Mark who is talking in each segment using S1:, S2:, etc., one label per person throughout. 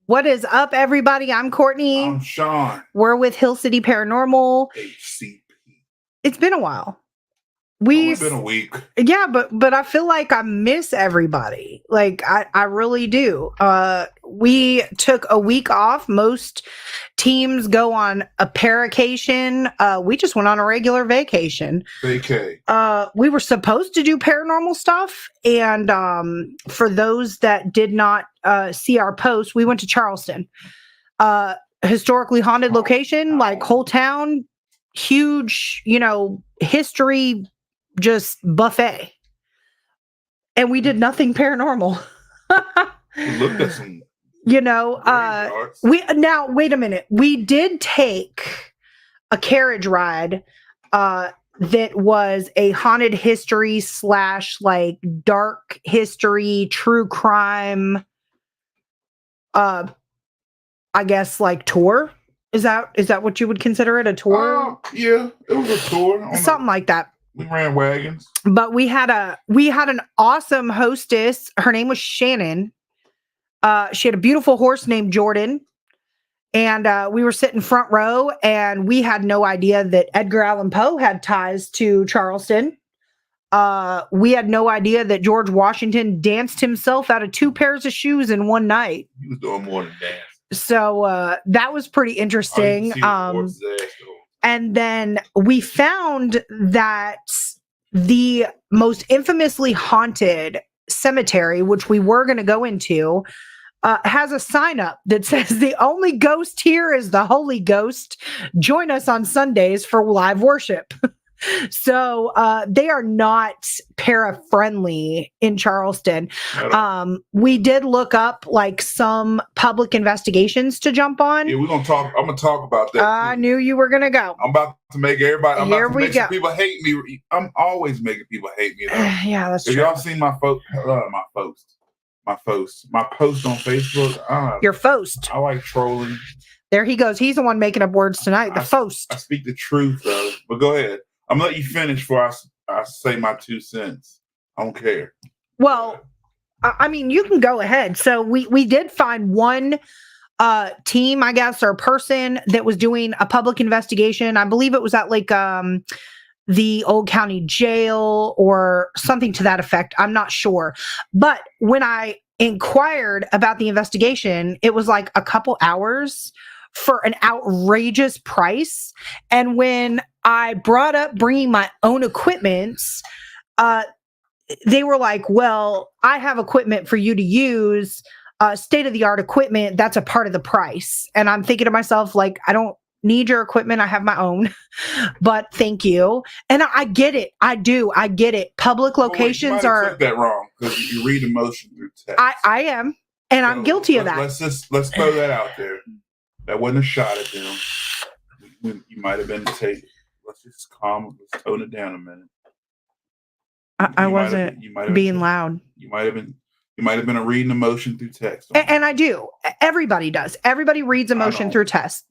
S1: What is up, everybody? I'm Courtney.
S2: I'm Sean.
S1: We're with Hill City Paranormal.
S2: HCP.
S1: It's been a while.
S2: It's been a week.
S1: Yeah, but I feel like I miss everybody. Like I really do. We took a week off. Most teams go on a paracation. We just went on a regular vacation.
S2: Vacay.
S1: We were supposed to do paranormal stuff, and for those that did not see our post, we went to Charleston. Historically haunted location, like whole town, huge, history, just buffet. And we did nothing paranormal.
S2: We looked at some
S1: now wait a minute. We did take a carriage ride that was a haunted history / like dark history, true crime, I guess, like tour. Is that what you would consider it, a tour?
S2: Yeah, it was a tour.
S1: Something like that.
S2: We ran wagons.
S1: But we had an awesome hostess. Her name was Shannon. She had a beautiful horse named Jordan. And we were sitting front row, and we had no idea that Edgar Allan Poe had ties to Charleston. We had no idea that George Washington danced himself out of 2 pairs of shoes in one night.
S2: He was doing more than dance.
S1: So that was pretty interesting. And then we found that the most infamously haunted cemetery, which we were going to go into, has a sign up that says the only ghost here is the Holy Ghost. Join us on Sundays for live worship. So they are not para-friendly in Charleston. We did look up like some public investigations to jump on.
S2: Yeah, I'm gonna talk about that.
S1: I knew you were gonna go.
S2: I'm about to make everybody.
S1: Here
S2: about to
S1: we
S2: make
S1: go.
S2: some people hate me. I'm always making people hate me.
S1: Yeah, that's
S2: true.
S1: true.
S2: Y'all seen my post on Facebook?
S1: Your post.
S2: I like trolling.
S1: There he goes. He's the one making up words tonight. The post.
S2: I speak the truth, though. But go ahead. I'm gonna let you finish before I say my 2 cents. I don't care.
S1: Well, I mean, you can go ahead. So we did find one team, I guess, or person that was doing a public investigation. I believe it was at like the old county jail or something to that effect. I'm not sure. But when I inquired about the investigation, it was like a couple hours for an outrageous price. And when I brought up bringing my own equipment, they were like, well, I have equipment for you to use, state-of-the-art equipment. That's a part of the price. And I'm thinking to myself, like, I don't need your equipment. I have my own, but thank you. And I get it. I do. I get it. Public locations
S2: are... Took that wrong, because you read emotion through text.
S1: I am. And I'm guilty of that.
S2: Let's throw that out there. That wasn't a shot at them. You might have been taken. Let's just let's tone it down a minute.
S1: I wasn't being loud.
S2: You might have been a reading emotion through text.
S1: And I do. Everybody does. Everybody reads emotion through test.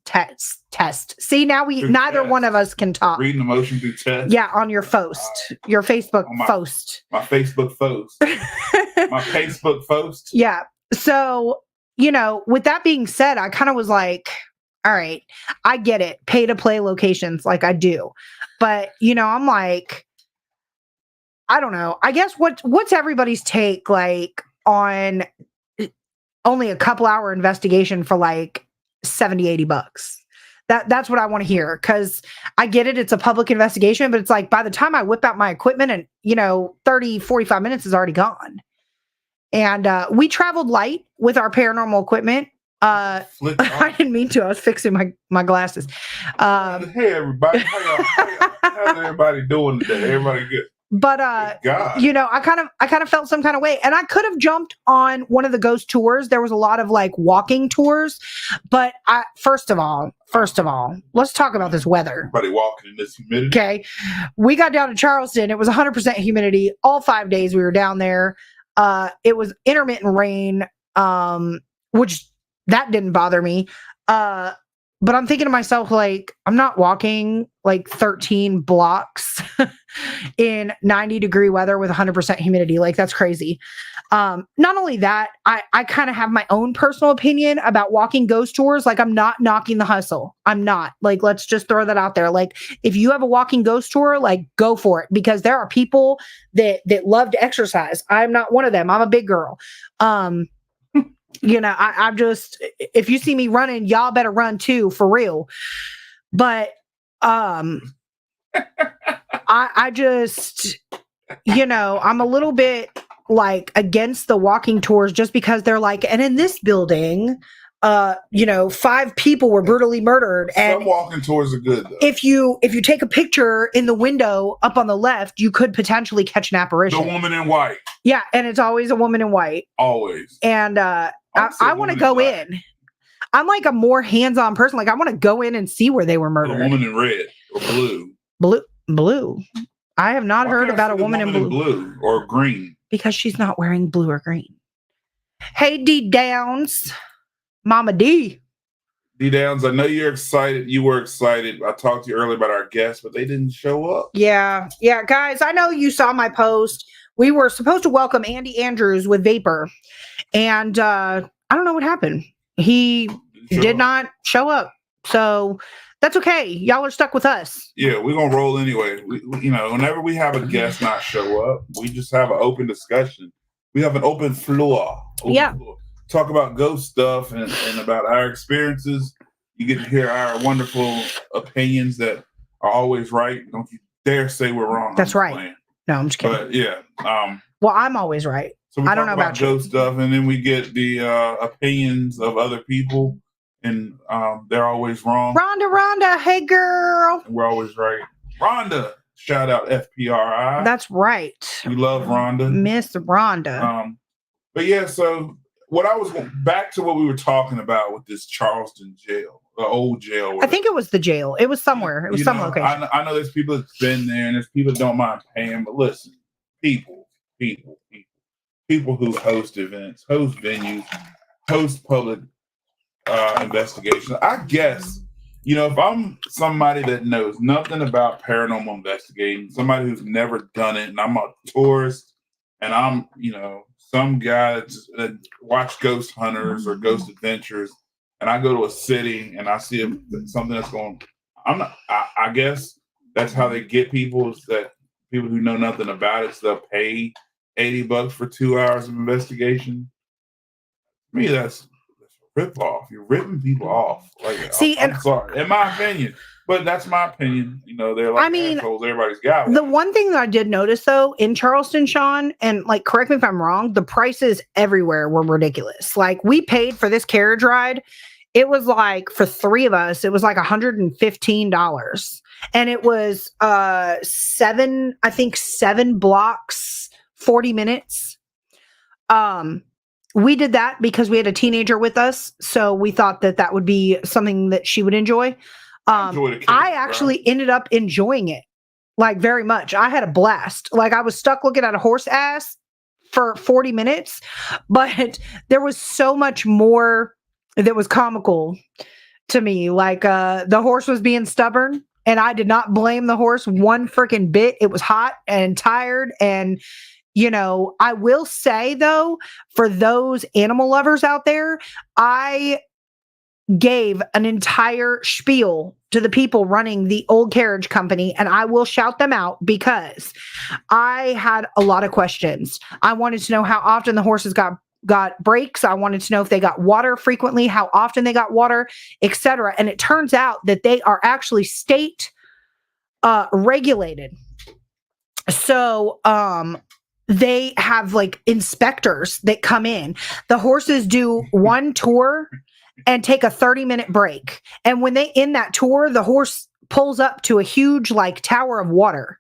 S1: See, now neither one of us can talk.
S2: Reading emotion through text.
S1: Yeah, on your post, your Facebook post.
S2: My Facebook post. My Facebook post.
S1: Yeah. So, with that being said, I kind of was like, all right, I get it. Pay to play locations, like I do. But, I'm like, I don't know. I guess what's everybody's take, like, on only a couple hour investigation for like $70-$80? That's what I want to hear. Cause I get it. It's a public investigation, but it's like, by the time I whip out my equipment and 30-45 minutes is already gone. And we traveled light with our paranormal equipment. I didn't mean to. I was fixing my glasses.
S2: Hey everybody, how's everybody doing today? Everybody good?
S1: But I kind of felt some kind of way, and I could have jumped on one of the ghost tours. There was a lot of like walking tours, but first of all, let's talk about this weather.
S2: Everybody walking in this humidity.
S1: Okay, we got down to Charleston. It was 100% humidity all 5 days we were down there. It was intermittent rain, which that didn't bother me. But I'm thinking to myself, like, I'm not walking like 13 blocks in 90-degree weather with 100% humidity. Like, that's crazy. Not only that, I kind of have my own personal opinion about walking ghost tours. Like, I'm not knocking the hustle. I'm not. Like, let's just throw that out there. Like, if you have a walking ghost tour, like, go for it, because there are people that love to exercise. I'm not one of them. I'm a big girl. I'm just, if you see me running, y'all better run too, for real. But I just, I'm a little bit like against the walking tours, just because they're like, and in this building, 5 people were brutally murdered. And
S2: some walking tours are good though.
S1: If you take a picture in the window up on the left, you could potentially catch an apparition.
S2: The woman in white.
S1: Yeah, and it's always a woman in white.
S2: Always.
S1: And I want to go in. I'm like a more hands-on person. Like, I want to go in and see where they were murdered.
S2: A woman in red or blue.
S1: Blue. I have not heard about a woman in
S2: blue or green.
S1: Because she's not wearing blue or green. Hey, D Downs. Mama D.
S2: D Downs, I know you're excited. You were excited. I talked to you earlier about our guests, but they didn't show up.
S1: Yeah, guys, I know you saw my post. We were supposed to welcome Andy Andrews with Vapor, and I don't know what happened. He did not show up, so that's okay. Y'all are stuck with us.
S2: Yeah, we're gonna roll anyway. Whenever we have a guest not show up, we just have an open discussion. We have an open floor. Floor. Talk about ghost stuff and about our experiences. You get to hear our wonderful opinions that are always right. Don't you dare say we're wrong.
S1: That's right. Playing. No, I'm just kidding.
S2: But yeah.
S1: Well, I'm always right.
S2: So we talk about ghost stuff, and then we get the opinions of other people, and they're always wrong.
S1: Rhonda, hey girl.
S2: And we're always right. Rhonda, shout out FPRI.
S1: That's right.
S2: We love Rhonda.
S1: Miss Rhonda.
S2: But yeah, so back to what we were talking about with this Charleston jail, the old jail.
S1: I think it was the jail. It was somewhere. It was some location.
S2: I know there's people that's been there, and there's people that don't mind paying. But listen, people who host events, host venues, host public investigations. I guess, if I'm somebody that knows nothing about paranormal investigating, somebody who's never done it, and I'm a tourist, and I'm, some guy that watch Ghost Hunters or Ghost Adventures, and I go to a city and I see something that's going, I guess that's how they get people, is that people who know nothing about it, so they'll pay $80 for 2 hours of investigation. To me, that's a rip-off. You're ripping people off. Like, I'm sorry, in my opinion. But that's my opinion. They're like assholes. Everybody's got one.
S1: The one thing that I did notice, though, in Charleston, Sean, and like, correct me if I'm wrong, the prices everywhere were ridiculous. Like, we paid for this carriage ride. It was like, for 3 of us, it was like $115. And it was 7 blocks, 40 minutes. We did that because we had a teenager with us. So we thought that would be something that she would enjoy. I actually ended up enjoying it, like, very much. I had a blast. Like, I was stuck looking at a horse ass for 40 minutes, but there was so much more that was comical to me. Like, the horse was being stubborn, and I did not blame the horse one freaking bit. It was hot and tired. And, I will say, though, for those animal lovers out there, I gave an entire spiel to the people running the old carriage company, and I will shout them out because I had a lot of questions. I wanted to know how often the horses got breaks. I wanted to know if they got water frequently, how often they got water, etc. And it turns out that they are actually state regulated. So they have like inspectors that come in. The horses do one tour and take a 30-minute break. And when they end that tour, the horse pulls up to a huge like tower of water.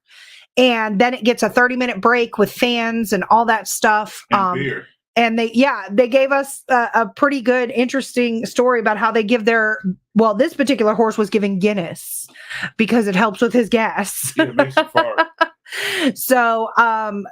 S1: And then it gets a 30-minute break with fans and all that stuff.
S2: And beer.
S1: And they gave us a pretty good, interesting story about how they give this particular horse was given Guinness because it helps with his gas.
S2: Yeah, it makes it fart.
S1: So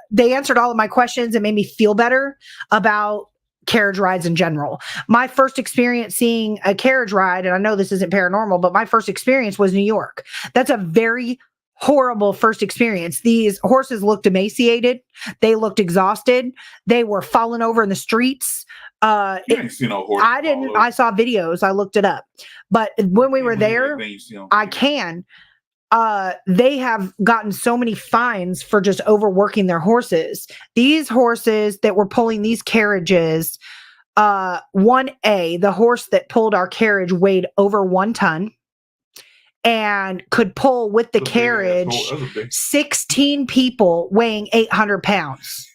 S1: they answered all of my questions and made me feel better about carriage rides in general. My first experience seeing a carriage ride, and I know this isn't paranormal, but my first experience was New York. That's a very horrible first experience. These horses looked emaciated. They looked exhausted. They were falling over in the streets.
S2: You ain't seen no horse.
S1: I didn't. I saw videos. I looked it up. But when we were there, I can. They have gotten so many fines for just overworking their horses. These horses that were pulling these carriages, 1A, the horse that pulled our carriage weighed over 1 ton and could pull with the carriage 16 people weighing 800 pounds.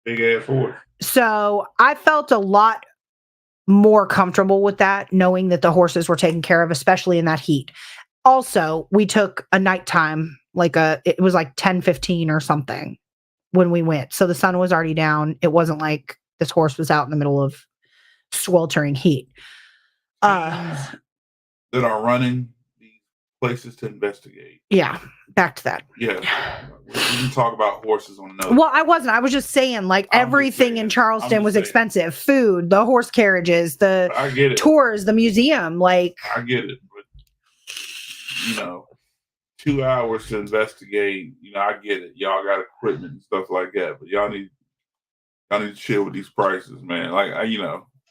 S2: Big ass horse.
S1: So I felt a lot more comfortable with that, knowing that the horses were taken care of, especially in that heat. Also, we took a nighttime, it was like 10:15 or something when we went. So the sun was already down. It wasn't like this horse was out in the middle of sweltering heat.
S2: That are running these places to investigate.
S1: Yeah, back to that.
S2: Yeah. We can talk about horses on another.
S1: Well, I wasn't. I was just saying, everything in Charleston was expensive. Food, the horse carriages, the tours, the museum. I
S2: get it. 2 hours to investigate. I get it. Y'all got equipment and stuff like that, but y'all need to chill with these prices, man. I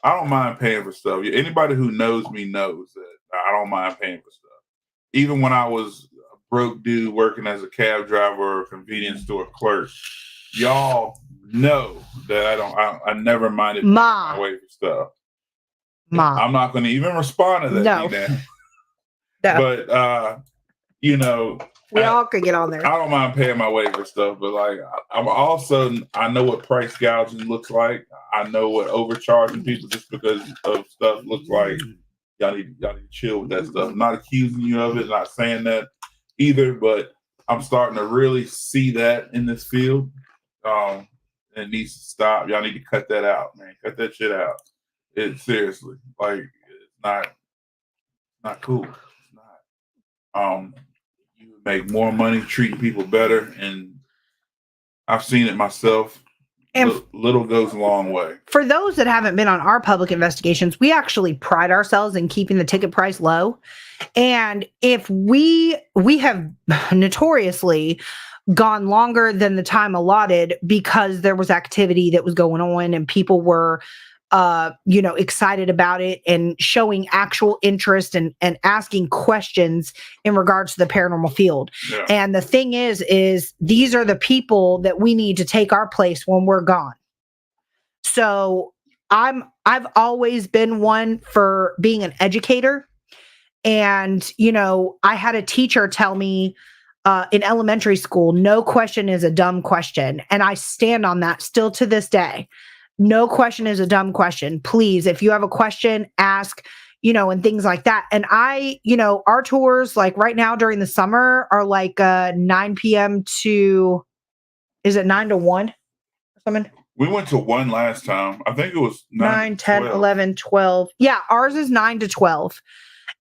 S2: don't mind paying for stuff. Anybody who knows me knows that I don't mind paying for stuff. Even when I was a broke dude working as a cab driver or a convenience store clerk, y'all know that I never minded paying my way for stuff. I'm not going to even respond to that. No. But
S1: we all could get on there.
S2: I don't mind paying my way for stuff, but I know what price gouging looks like. I know what overcharging people just because of stuff looks like. Y'all need to chill with that stuff. I'm not accusing you of it, not saying that either, but I'm starting to really see that in this field. It needs to stop. Y'all need to cut that out, man. Cut that shit out. It's seriously it's not cool. It's not. You would make more money treating people better, and I've seen it myself. And little goes a long way. For
S1: those that haven't been on our public investigations, we actually pride ourselves in keeping the ticket price low. And if we have notoriously gone longer than the time allotted because there was activity that was going on and people were excited about it and showing actual interest and asking questions in regards to the paranormal field. Yeah. And the thing is these are the people that we need to take our place when we're gone. So I've always been one for being an educator. And, I had a teacher tell me in elementary school, no question is a dumb question. And I stand on that still to this day. No question is a dumb question. Please, if you have a question, ask, and things like that. And our tours, right now during the summer, are 9 p.m. to, is it 9 to 1 or something?
S2: We went to 1 last time. I think it was
S1: 9 10, 11, 12. Yeah, ours is 9 to 12.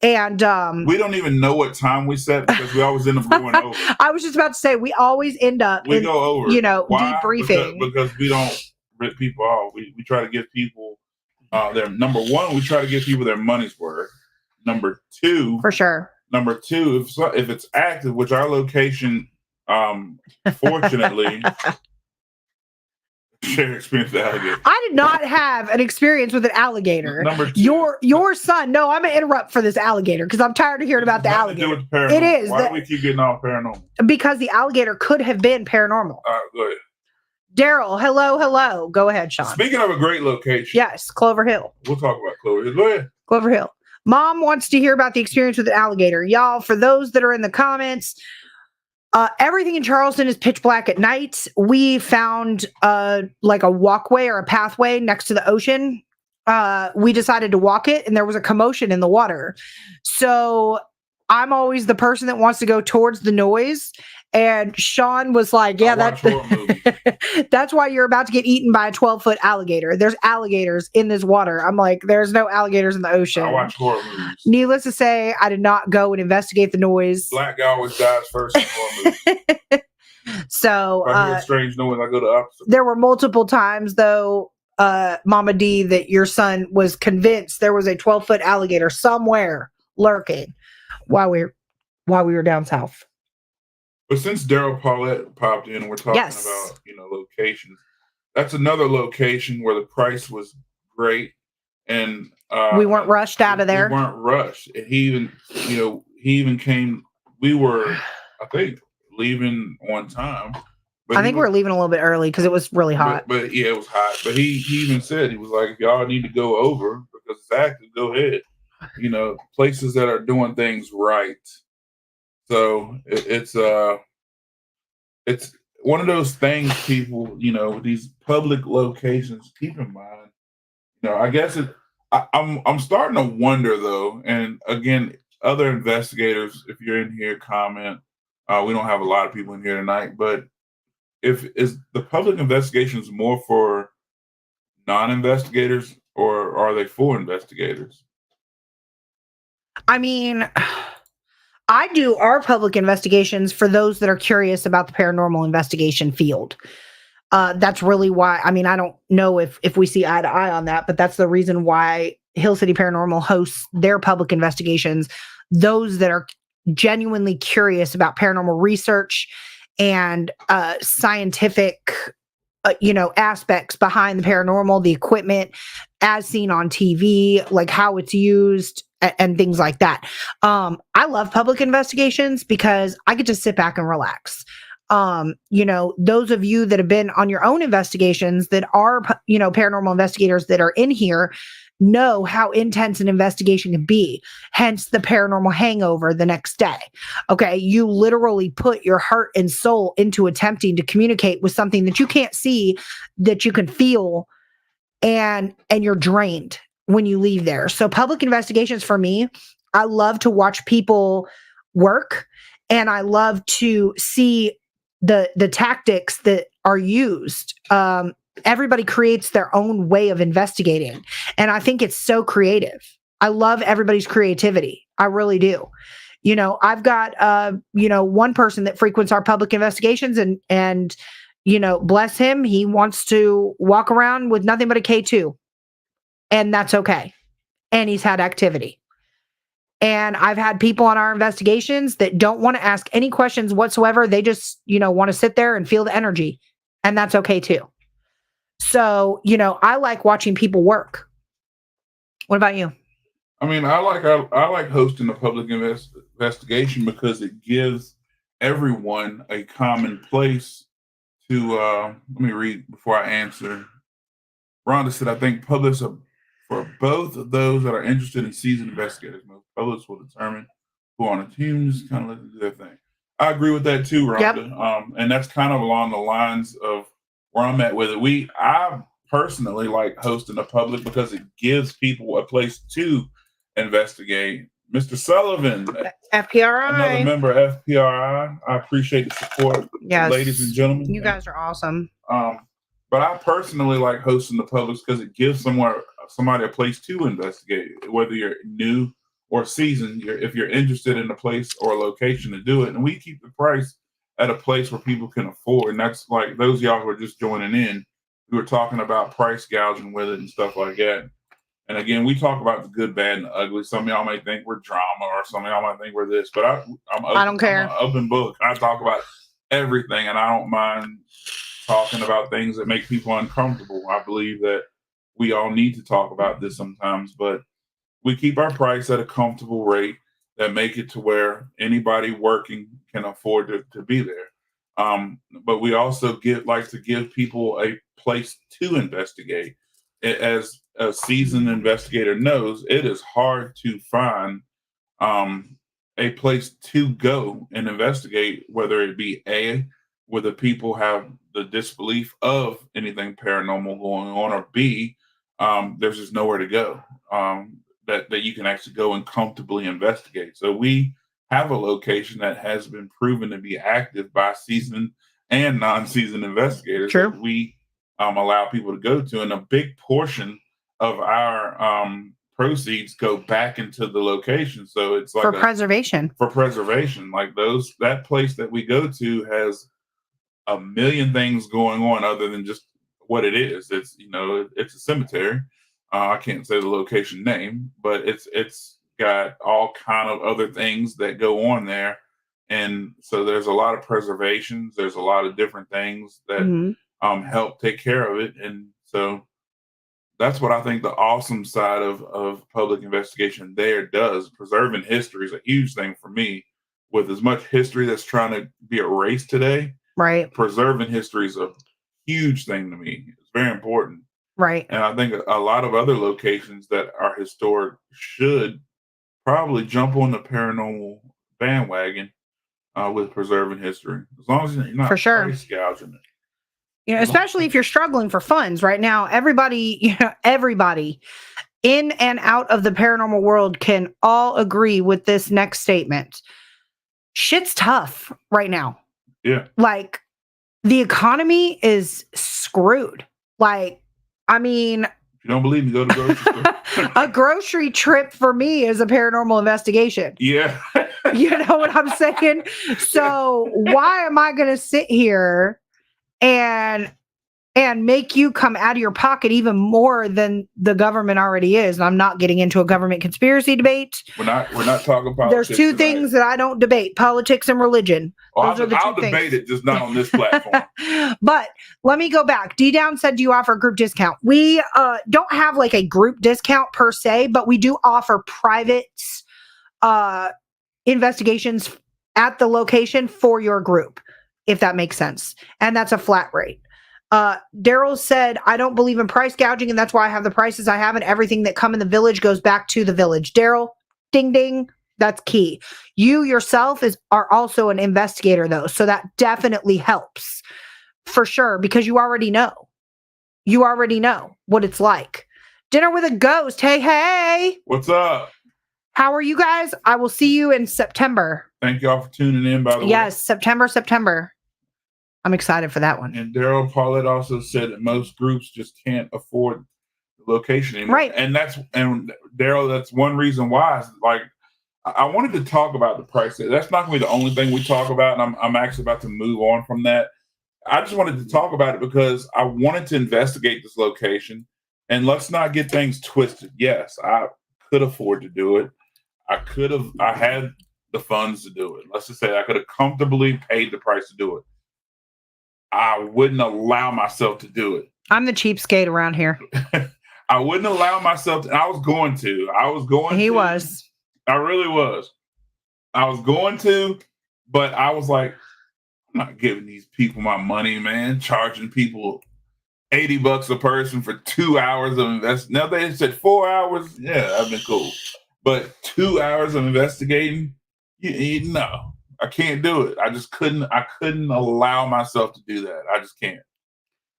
S1: And
S2: we don't even know what time we set because we always end up going over.
S1: I was just about to say, we always end up
S2: go over.
S1: Why? Debriefing.
S2: Because we don't rip people off. We try to give people their number one. We try to give people their money's worth. Number two,
S1: for sure.
S2: Number two, if it's active, which our location, fortunately, share experience with alligator.
S1: I did not have an experience with an alligator.
S2: Number two,
S1: your son. No, I'm gonna interrupt for this alligator because I'm tired of hearing about the alligator.
S2: To do with paranormal.
S1: It is.
S2: Why do we keep getting off paranormal?
S1: Because the alligator could have been paranormal.
S2: All right, go ahead.
S1: Daryl, hello. Go ahead, Sean.
S2: Speaking of a great location.
S1: Yes, Clover Hill.
S2: We'll talk about Clover Hill. Go ahead.
S1: Clover Hill. Mom wants to hear about the experience with an alligator. Y'all, for those that are in the comments, everything in Charleston is pitch black at night. We found a walkway or a pathway next to the ocean. We decided to walk it, and there was a commotion in the water. So I'm always the person that wants to go towards the noise. And Sean was like, yeah, that's why you're about to get eaten by a 12-foot alligator. There's alligators in this water. I'm like, there's no alligators in the ocean.
S2: I watch horror movies.
S1: Needless to say, I did not go and investigate the noise.
S2: Black guy always dies first in horror movies.
S1: So
S2: if I hear a strange noise, I go to opposite.
S1: There were multiple times, though, Mama D, that your son was convinced there was a 12-foot alligator somewhere lurking while we were down south.
S2: But since Daryl Paulette popped in, and we're talking
S1: Yes.
S2: about locations. That's another location where the price was great, and
S1: We weren't rushed out of there.
S2: We weren't rushed. And he even came. We were, I think, leaving on time.
S1: But I think we're leaving a little bit early because it was really hot.
S2: But yeah, it was hot. But he even said, he was like, if y'all need to go over because it's active, go ahead. Places that are doing things right. So it's one of those things, people, these public locations, keep in mind. I guess I'm starting to wonder though, and again, other investigators, if you're in here, comment. We don't have a lot of people in here tonight, but is the public investigations more for non-investigators or are they for investigators?
S1: I mean, I do our public investigations for those that are curious about the paranormal investigation field. That's really why. I mean, I don't know if we see eye to eye on that, but that's the reason why Hill City Paranormal hosts their public investigations. Those that are genuinely curious about paranormal research and scientific, aspects behind the paranormal, the equipment as seen on TV, like how it's used and things like that. I love public investigations because I get to sit back and relax. Those of you that have been on your own investigations that are, paranormal investigators that are in here know how intense an investigation can be, hence the paranormal hangover the next day. Okay. You literally put your heart and soul into attempting to communicate with something that you can't see, that you can feel, and you're drained when you leave there. So public investigations for me, I love to watch people work, and I love to see the tactics that are used. Everybody creates their own way of investigating, and I think it's so creative. I love everybody's creativity. I really do. I've got one person that frequents our public investigations, and bless him, he wants to walk around with nothing but a K2, and that's okay. And he's had activity. And I've had people on our investigations that don't want to ask any questions whatsoever. They just, want to sit there and feel the energy. And that's okay too. So, I like watching people work. What about you?
S2: I mean, I like hosting a public investigation because it gives everyone a common place to, let me read before I answer. Rhonda said, I think publics are for both of those that are interested in seasoned investigators. Most publics will determine who on the teams kind of let them do their thing. I agree with that too, Rhonda. Yep. And that's kind of along the lines of where I'm at with it. I personally like hosting the public because it gives people a place to investigate. Mr. Sullivan,
S1: FPRI,
S2: another member of FPRI. I appreciate the support,
S1: yes,
S2: ladies and gentlemen.
S1: You guys are awesome.
S2: But I personally like hosting the public because it gives somebody a place to investigate, whether you're new or seasoned. If you're interested in a place or a location to do it, and we keep the price at a place where people can afford. And that's like those of y'all who are just joining in. We were talking about price gouging with it and stuff like that. And again, we talk about the good, bad, and the ugly. Some of y'all may think we're drama, or some of y'all might think we're this, but I don't care. I'm an open book. I talk about everything, and I don't mind talking about things that make people uncomfortable. I believe that we all need to talk about this sometimes, but we keep our price at a comfortable rate that make it to where anybody working can afford to be there. But we also like to give people a place to investigate. As a seasoned investigator knows, it is hard to find a place to go and investigate, whether it be where the people have the disbelief of anything paranormal going on, or B, there's just nowhere to go that you can actually go and comfortably investigate. So we have a location that has been proven to be active by seasoned and non-seasoned investigators.
S1: True.
S2: That we allow people to go to, and a big portion of our proceeds go back into the location. So it's like
S1: for preservation.
S2: Like that place that we go to has a million things going on other than just what it is. It's it's a cemetery. I can't say the location name, but it's got all kind of other things that go on there, and so there's a lot of preservations. There's a lot of different things that
S1: Mhm.
S2: help take care of it, and so that's what I think the awesome side of public investigation there does. Preserving history is a huge thing for me. With as much history that's trying to be erased today,
S1: Right.
S2: preserving history is a huge thing to me. It's very important.
S1: Right.
S2: And I think a lot of other locations that are historic should probably jump on the paranormal bandwagon with preserving history, as long as you're
S1: For
S2: not
S1: sure.
S2: price gouging it.
S1: Especially if you're struggling for funds right now, everybody in and out of the paranormal world can all agree with this next statement. Shit's tough right now.
S2: Yeah.
S1: Like, the economy is screwed. Like, I mean,
S2: if you don't believe me, go to the grocery store.
S1: A grocery trip for me is a paranormal investigation.
S2: Yeah.
S1: You know what I'm saying? So why am I going to sit here and make you come out of your pocket even more than the government already is? And I'm not getting into a government conspiracy debate.
S2: We're not talking politics.
S1: There's two things that I don't debate: politics and religion.
S2: Those are the I'll debate it, just not on this platform.
S1: But let me go back. D Down said, do you offer a group discount? We don't have like a group discount per se, but we do offer private investigations at the location for your group, if that makes sense. And that's a flat rate. Daryl said, I don't believe in price gouging, and that's why I have the prices I have, and everything that come in the village goes back to the village. Daryl, ding ding, that's key. You yourself are also an investigator, though, so that definitely helps for sure, because you already know what it's like. Dinner with a Ghost. Hey,
S2: what's up?
S1: How are you guys? I will see you in September.
S2: Thank y'all for tuning in, by the way.
S1: Yes, September. I'm excited for that one.
S2: And Daryl Paulette also said that most groups just can't afford the location anymore.
S1: Right.
S2: And Daryl, that's one reason why. Like, I wanted to talk about the price. That's not going to be the only thing we talk about, and I'm actually about to move on from that. I just wanted to talk about it because I wanted to investigate this location. And let's not get things twisted. Yes, I could afford to do it. I had the funds to do it. Let's just say I could have comfortably paid the price to do it. I wouldn't allow myself to do it.
S1: I'm the cheapskate around here.
S2: I wouldn't allow myself to. I was going to. I really was. I was going to, but I was like, I'm not giving these people my money, man. Charging people $80 a person for 2 hours of investigation. Now they said 4 hours. Yeah, that'd been cool. But 2 hours of investigating, no. I can't do it. I just couldn't. I couldn't allow myself to do that. I just can't.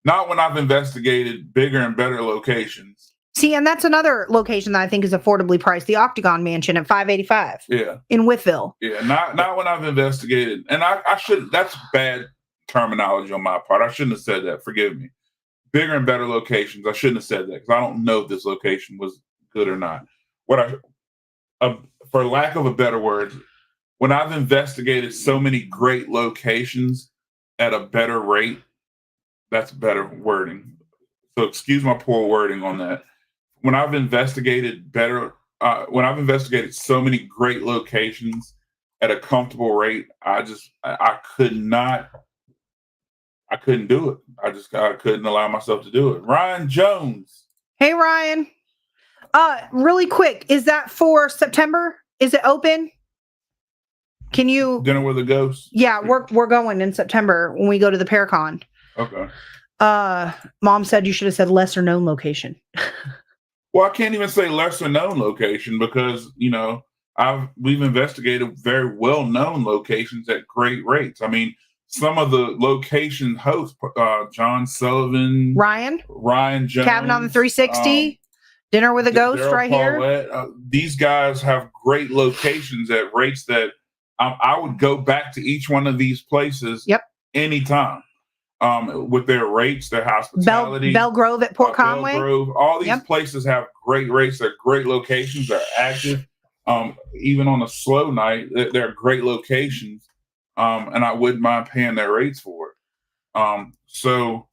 S2: Not when I've investigated bigger and better locations.
S1: See, and that's another location that I think is affordably priced: the Octagon Mansion at $585.
S2: Yeah,
S1: in Whiteville.
S2: Yeah, not when I've investigated. And I shouldn't. That's bad terminology on my part. I shouldn't have said that. Forgive me. Bigger and better locations. I shouldn't have said that because I don't know if this location was good or not. For lack of a better word, when I've investigated so many great locations at a better rate, that's better wording. So excuse my poor wording on that. When I've investigated so many great locations at a comfortable rate, I couldn't do it. I couldn't allow myself to do it. Ryan Jones.
S1: Hey, Ryan. Really quick, is that for September? Is it open? Can you
S2: Dinner with a Ghost?
S1: Yeah, we're going in September when we go to the Paracon.
S2: Okay.
S1: Mom said you should have said lesser known location.
S2: Well, I can't even say lesser known location because we've investigated very well known locations at great rates. I mean, some of the location hosts, John Sullivan,
S1: Ryan Jones, Cabin on the 360, Dinner with a Ghost,
S2: Daryl
S1: right
S2: Paulette,
S1: here.
S2: These guys have great locations at rates that I would go back to each one of these places.
S1: Yep.
S2: Anytime. With their rates, their hospitality.
S1: Bell Grove at Port Conway.
S2: Bell Grove, all these places have great rates. They're great locations. They're active. Even on a slow night, they're great locations. And I wouldn't mind paying their rates for it. So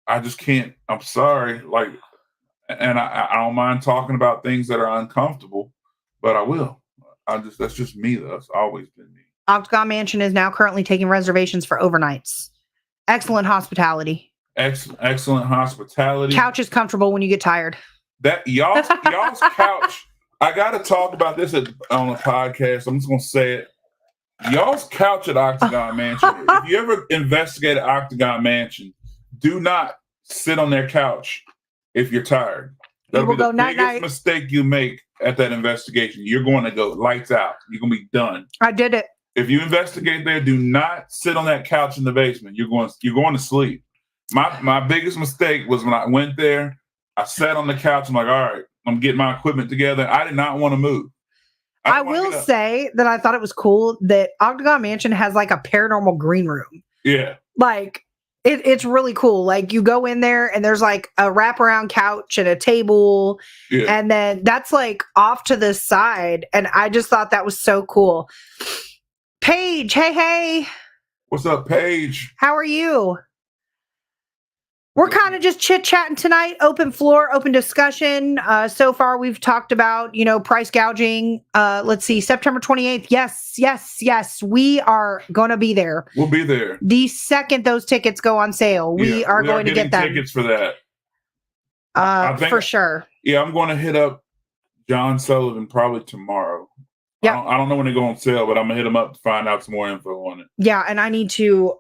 S2: I just can't. I'm sorry. Like, and I don't mind talking about things that are uncomfortable, but I will. That's just me though. It's always been me.
S1: Octagon Mansion is now currently taking reservations for overnights. Excellent hospitality.
S2: Excellent hospitality.
S1: Couch is comfortable when you get tired.
S2: That y'all's couch. I gotta talk about this on the podcast. I'm just gonna say it. Y'all's couch at Octagon Mansion. If you ever investigate Octagon Mansion, do not sit on their couch if you're tired. That'll be the biggest mistake you make at that investigation. You're going to go lights out. You're going to be done.
S1: I did it.
S2: If you investigate there, do not sit on that couch in the basement. You're going to sleep. My biggest mistake was when I went there. I sat on the couch. I'm like, all right, I'm getting my equipment together. I did not want to move.
S1: I will say that I thought it was cool that Octagon Mansion has like a paranormal green room.
S2: Yeah.
S1: Like it's really cool. Like you go in there and there's like a wraparound couch and a table. Yeah. And then that's like off to the side. And I just thought that was so cool. Paige, hey.
S2: What's up, Paige?
S1: How are you? We're kind of just chit-chatting tonight, open floor, open discussion. So far, we've talked about, price gouging. Let's see, September 28th. Yes. We are going to be there.
S2: We'll be there.
S1: The second those tickets go on sale, we are going to get them.
S2: Tickets for that.
S1: For sure.
S2: Yeah, I'm going to hit up John Sullivan probably tomorrow. Yeah. I don't know when they go on sale, but I'm going to hit him up to find out some more info on it.
S1: Yeah, and I need to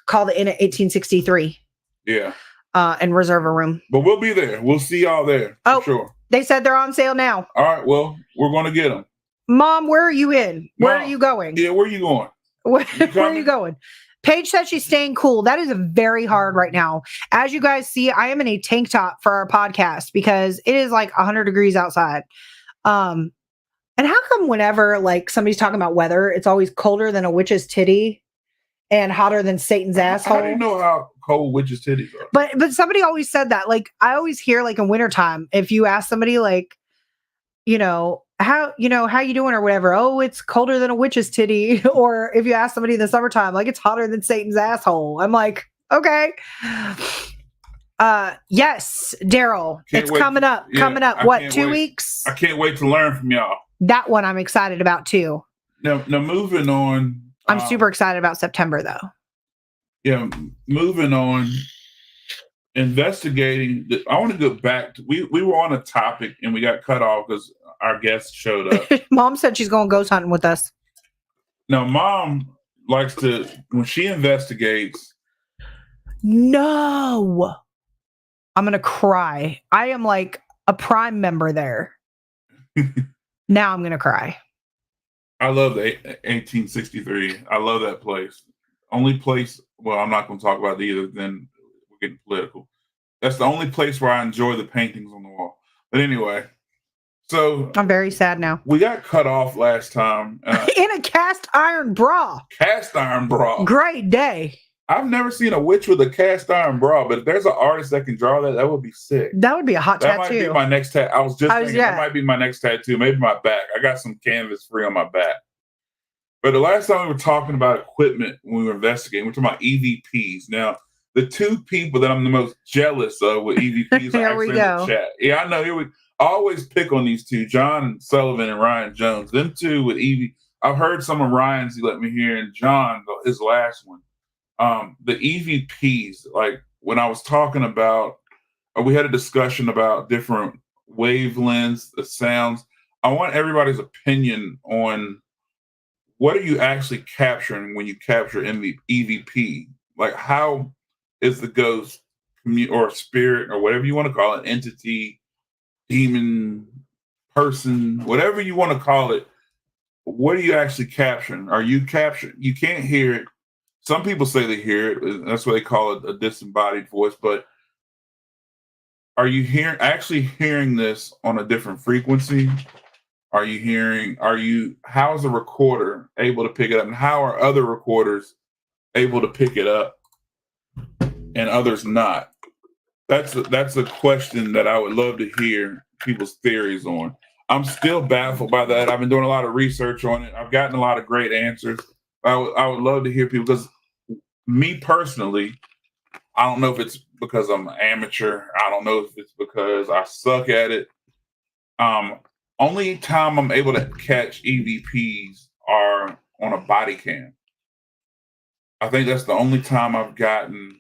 S1: call the Inn at 1863.
S2: Yeah.
S1: And reserve a room.
S2: But we'll be there. We'll see y'all there. Oh, for sure.
S1: They said they're on sale now.
S2: All right. Well, we're going to get them.
S1: Mom, where are you in? Where are you going?
S2: Yeah, where are you going?
S1: Where are you going? Paige says she's staying cool. That is very hard right now. As you guys see, I am in a tank top for our podcast because it is like 100 degrees outside. And how come whenever like somebody's talking about weather, it's always colder than a witch's titty and hotter than Satan's asshole?
S2: How do you know how cold witches' titties are?
S1: But somebody always said that. Like I always hear like in wintertime, if you ask somebody like, how you doing or whatever, oh, it's colder than a witch's titty. Or if you ask somebody in the summertime, like it's hotter than Satan's asshole. I'm like, okay. Yes, Daryl. It's coming up.
S2: Yeah,
S1: coming up. What, 2 weeks?
S2: I can't wait to learn from y'all.
S1: That one I'm excited about too.
S2: Now moving on.
S1: I'm super excited about September though.
S2: Yeah, moving on. Investigating. I want to go back to we were on a topic and we got cut off because our guest showed up.
S1: Mom said she's going ghost hunting with us.
S2: Now, Mom likes to when she investigates.
S1: No, I'm gonna cry. I am like a Prime member there. Now I'm gonna cry.
S2: I love the 1863. I love that place. Only place. Well, I'm not going to talk about it either. Then we're getting political. That's the only place where I enjoy the paintings on the wall. But anyway, so
S1: I'm very sad now.
S2: We got cut off last time
S1: in a cast iron bra.
S2: Cast iron bra.
S1: Great day.
S2: I've never seen a witch with a cast iron bra, but if there's an artist that can draw that, that would be sick.
S1: That would be a hot tattoo.
S2: That might be my next tattoo. I was just thinking that might be my next tattoo. Maybe my back. I got some canvas free on my back. But the last time we were talking about equipment when we were investigating, we're talking about EVPs. Now, the two people that I'm the most jealous of with EVPs are actually in the chat. Yeah, I know. I always pick on these two, John Sullivan and Ryan Jones. Them two with EV. I've heard some of Ryan's he let me hear, and John, his last one. The EVPs, like when I was talking about, we had a discussion about different wavelengths, the sounds. I want everybody's opinion on what are you actually capturing when you capture EVP? Like, how is the ghost or spirit or whatever you want to call it, entity, demon, person, whatever you want to call it, what are you actually capturing? Are you capturing? You can't hear it. Some people say they hear it. That's what they call it, a disembodied voice. But are you actually hearing this on a different frequency? How's a recorder able to pick it up? And how are other recorders able to pick it up and others not? That's a question that I would love to hear people's theories on. I'm still baffled by that. I've been doing a lot of research on it. I've gotten a lot of great answers. I would love to hear people, because me personally, I don't know if it's because I'm an amateur. I don't know if it's because I suck at it. Only time I'm able to catch EVPs are on a body cam. I think that's the only time I've gotten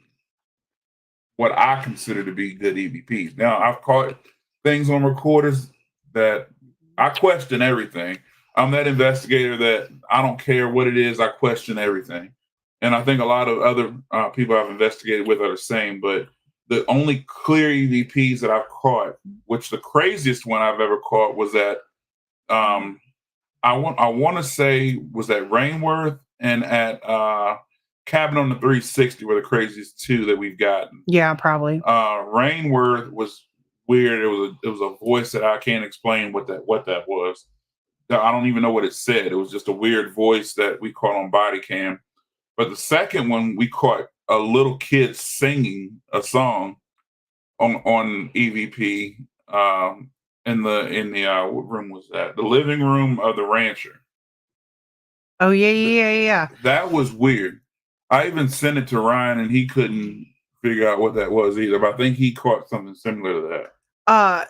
S2: what I consider to be good EVPs. Now, I've caught things on recorders that I question everything. I'm that investigator that I don't care what it is, I question everything. And I think a lot of other people I've investigated with are the same. But the only clear EVPs that I've caught, which the craziest one I've ever caught was at, I want to say was at Rainworth and at Cabin on the 360 were the craziest two that we've gotten.
S1: Yeah, probably.
S2: Rainworth was weird. It was a voice that I can't explain what that was. I don't even know what it said. It was just a weird voice that we caught on body cam. But the second one, we caught a little kid singing a song on EVP in the what room was that? The living room of the rancher.
S1: Oh yeah.
S2: That was weird. I even sent it to Ryan, and he couldn't figure out what that was either. But I think he caught something similar to that.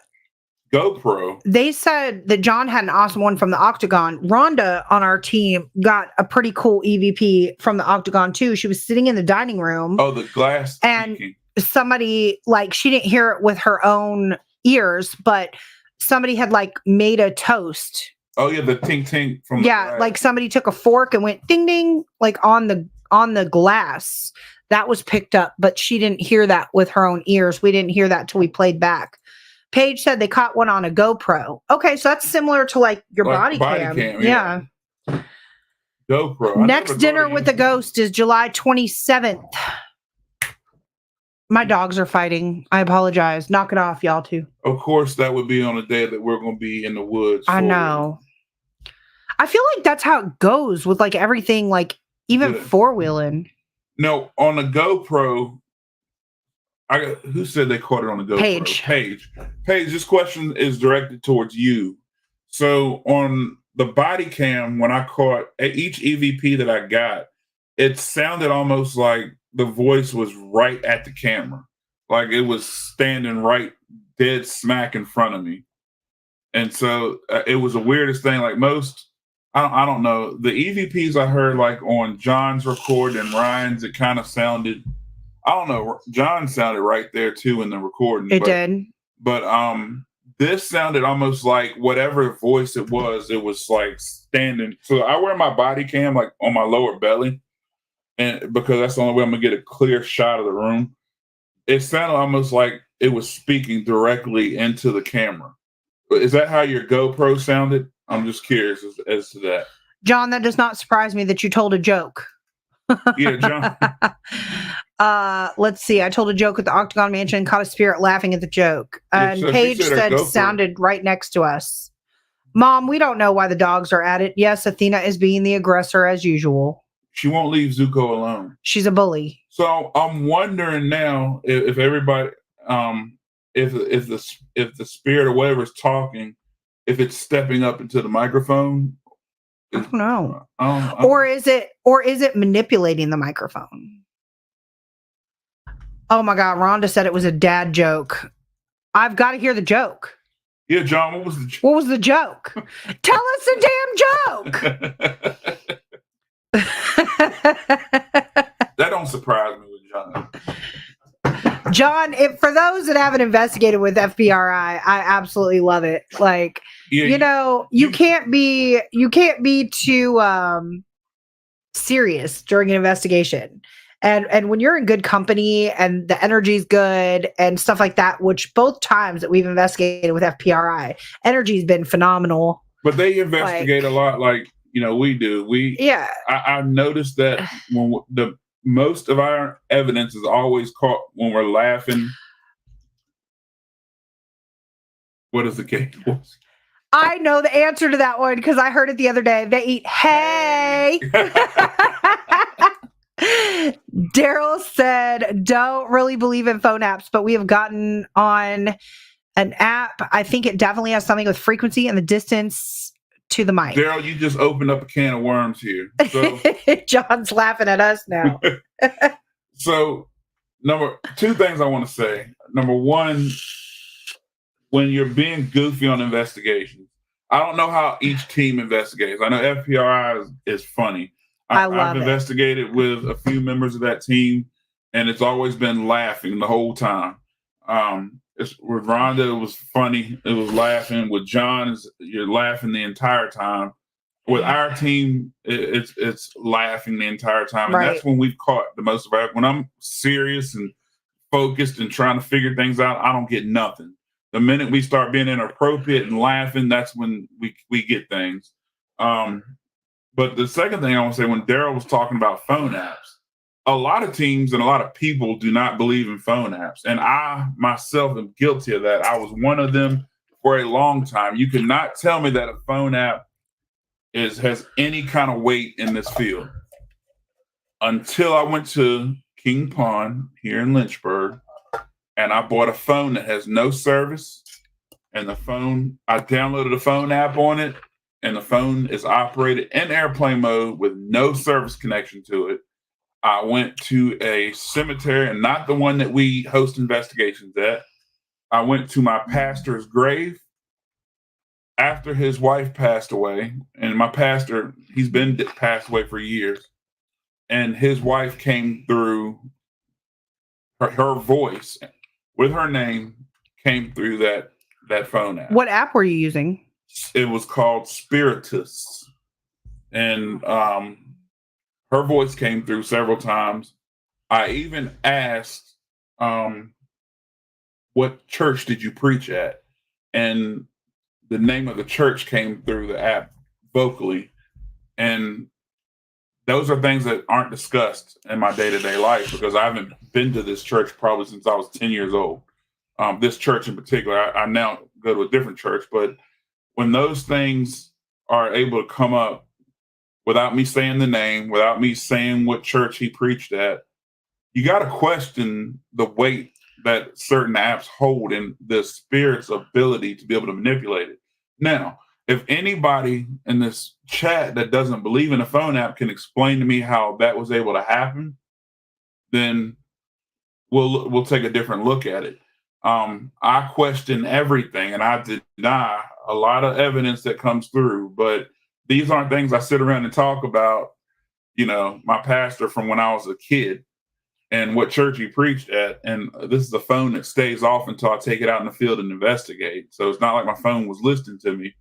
S2: GoPro.
S1: They said that John had an awesome one from the Octagon. Rhonda on our team got a pretty cool EVP from the Octagon too. She was sitting in the dining room.
S2: Oh, the glass.
S1: And
S2: speaking.
S1: Somebody, like, she didn't hear it with her own ears, but somebody had like made a toast.
S2: Oh yeah, the tink tink from the glass.
S1: Like somebody took a fork and went ding ding like on the glass. That was picked up, but she didn't hear that with her own ears. We didn't hear that till we played back. Paige said they caught one on a GoPro. Okay, so that's similar to like your body cam. Yeah.
S2: GoPro.
S1: Next dinner with the ghost is July 27th. My dogs are fighting. I apologize. Knock it off, y'all too.
S2: Of course, that would be on a day that we're going to be in the woods.
S1: I know. I feel like that's how it goes with like everything, like even four-wheeling.
S2: No, on the GoPro, who said they caught it on the GoPro? Paige, this question is directed towards you. So on the body cam, when I caught each EVP that I got, it sounded almost like the voice was right at the camera. Like it was standing right dead smack in front of me. And so it was the weirdest thing. Like most, I don't know, the EVPs I heard like on John's record and Ryan's, it kind of sounded, I don't know. John sounded right there too in the recording.
S1: It did.
S2: But this sounded almost like whatever voice it was like standing. So I wear my body cam like on my lower belly, and because that's the only way I'm gonna get a clear shot of the room. It sounded almost like it was speaking directly into the camera. Is that how your GoPro sounded? I'm just curious as to that.
S1: John, that does not surprise me that you told a joke.
S2: Yeah, John.
S1: Let's see. I told a joke at the Octagon Mansion, caught a spirit laughing at the joke. And so Paige said sounded right next to us. Mom, we don't know why the dogs are at it. Yes, Athena is being the aggressor as usual.
S2: She won't leave Zuko alone.
S1: She's a bully.
S2: So I'm wondering now if everybody, if the spirit or whatever is talking, if it's stepping up into the microphone.
S1: I don't know. Or is it manipulating the microphone? Oh my God, Rhonda said it was a dad joke. I've got to hear the joke.
S2: Yeah, John, what was the joke?
S1: What was the joke? Tell us a damn joke.
S2: That don't surprise me with John.
S1: John, for those that haven't investigated with FBRI, I absolutely love it. Like, yeah, you can't be too serious during an investigation. And when you're in good company and the energy's good and stuff like that, which both times that we've investigated with FPRI, energy's been phenomenal.
S2: But they investigate a lot like, we do. I've noticed that when the most of our evidence is always caught when we're laughing. What is the case?
S1: I know the answer to that one because I heard it the other day. They eat hay. Daryl said, don't really believe in phone apps, but we have gotten on an app. I think it definitely has something with frequency and the distance to the mic.
S2: Daryl, you just opened up a can of worms here. So
S1: John's laughing at us now.
S2: So Two things I want to say. Number one, when you're being goofy on investigations, I don't know how each team investigates. I know FPRI is funny. I've investigated with a few members of that team, and it's always been laughing the whole time. With Rhonda, it was funny. It was laughing. With John, you're laughing the entire time. With our team, it's laughing the entire time, and that's when we've caught the most of it. When I'm serious and focused and trying to figure things out, I don't get nothing. The minute we start being inappropriate and laughing, that's when we get things. But the second thing I want to say, when Daryl was talking about phone apps, a lot of teams and a lot of people do not believe in phone apps. And I myself am guilty of that. I was one of them for a long time. You cannot tell me that a phone app has any kind of weight in this field. Until I went to King Pond here in Lynchburg, and I bought a phone that has no service. And I downloaded a phone app on it, and the phone is operated in airplane mode with no service connection to it. I went to a cemetery, and not the one that we host investigations at. I went to my pastor's grave after his wife passed away. And my pastor, he's been passed away for years. And his wife came through, her voice with her name came through that phone app.
S1: What app were you using?
S2: It was called Spiritus. And her voice came through several times. I even asked, what church did you preach at? And the name of the church came through the app vocally. And those are things that aren't discussed in my day-to-day life, because I haven't been to this church probably since I was 10 years old. This church in particular, I now go to a different church, but when those things are able to come up without me saying the name, without me saying what church he preached at, you got to question the weight that certain apps hold and the spirit's ability to be able to manipulate it. Now, if anybody in this chat that doesn't believe in a phone app can explain to me how that was able to happen, then we'll take a different look at it. I question everything, and I deny a lot of evidence that comes through, but these aren't things I sit around and talk about, my pastor from when I was a kid and what church he preached at. And this is a phone that stays off until I take it out in the field and investigate. So it's not like my phone was listening to me.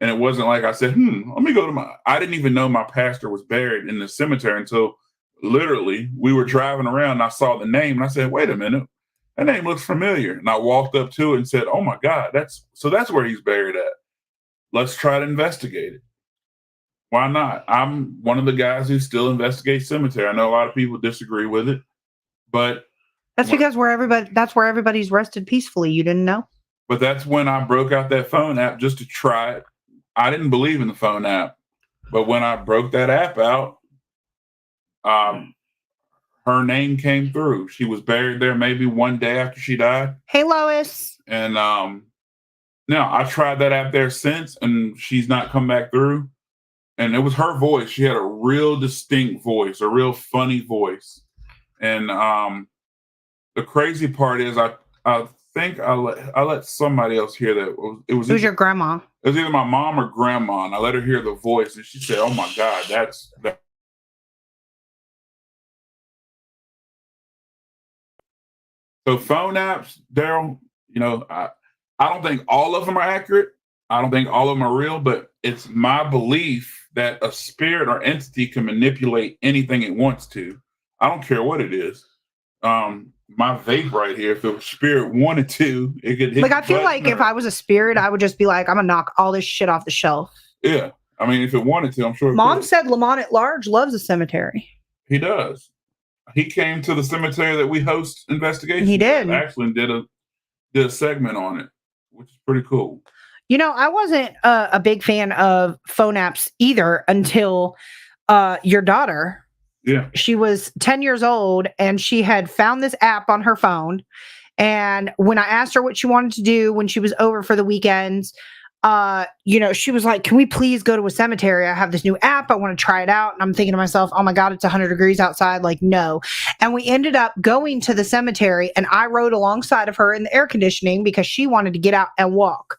S2: And it wasn't like I said, let me go to I didn't even know my pastor was buried in the cemetery until literally we were driving around and I saw the name and I said, wait a minute, that name looks familiar. And I walked up to it and said, oh my God, that's where he's buried at. Let's try to investigate it. Why not? I'm one of the guys who still investigates cemetery. I know a lot of people disagree with it, but
S1: that's because that's where everybody's rested peacefully. You didn't know?
S2: But that's when I broke out that phone app just to try it. I didn't believe in the phone app, but when I broke that app out, her name came through. She was buried there maybe one day after she died.
S1: Hey, Lois.
S2: And now I tried that app there since, and she's not come back through. And it was her voice. She had a real distinct voice, a real funny voice. And the crazy part is, I think I let somebody else hear that. It was
S1: your grandma.
S2: It was either my mom or grandma, and I let her hear the voice, and she said, "Oh my God, that's that." So phone apps, Daryl, I don't think all of them are accurate. I don't think all of them are real, but it's my belief that a spirit or entity can manipulate anything it wants to. I don't care what it is. My vape right here, if a spirit wanted to, it could hit.
S1: Like, I feel like if I was a spirit, I would just be like, I'm gonna knock all this shit off the shelf.
S2: Yeah. I mean, if it wanted to, I'm sure.
S1: Mom said Lamont at Large loves a cemetery.
S2: He does. He came to the cemetery that we host investigations.
S1: He did.
S2: Actually did a segment on it, which is pretty cool.
S1: I wasn't a big fan of phone apps either until your daughter.
S2: Yeah.
S1: She was 10 years old and she had found this app on her phone. And when I asked her what she wanted to do when she was over for the weekends, she was like, can we please go to a cemetery? I have this new app. I want to try it out. And I'm thinking to myself, oh my God, it's 100 degrees outside. Like, no. And we ended up going to the cemetery, and I rode alongside of her in the air conditioning because she wanted to get out and walk.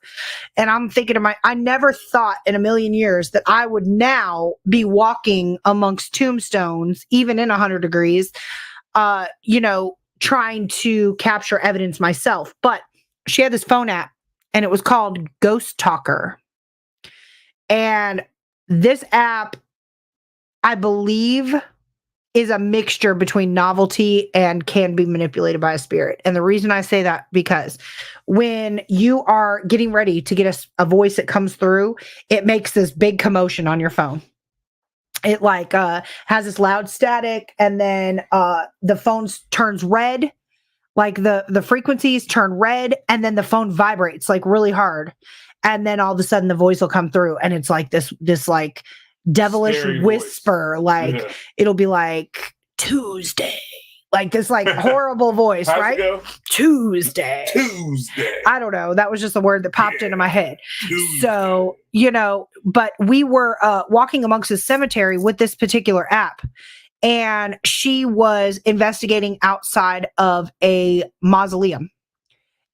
S1: And I'm thinking I never thought in a million years that I would now be walking amongst tombstones, even in 100 degrees, trying to capture evidence myself. But she had this phone app, and it was called Ghost Talker. And this app, I believe, is a mixture between novelty and can be manipulated by a spirit. And the reason I say that, because when you are getting ready to get a voice that comes through, it makes this big commotion on your phone. It has this loud static, and then the phone turns red. Like the frequencies turn red, and then the phone vibrates like really hard. And then all of a sudden the voice will come through, and it's like this like devilish
S2: Scary
S1: whisper.
S2: voice.
S1: Like it'll be like Tuesday. Like this like horrible voice,
S2: How's
S1: right?
S2: it go?
S1: Tuesday. I don't know. That was just a word that popped into my head.
S2: Tuesday.
S1: So, but we were walking amongst the cemetery with this particular app. And she was investigating outside of a mausoleum.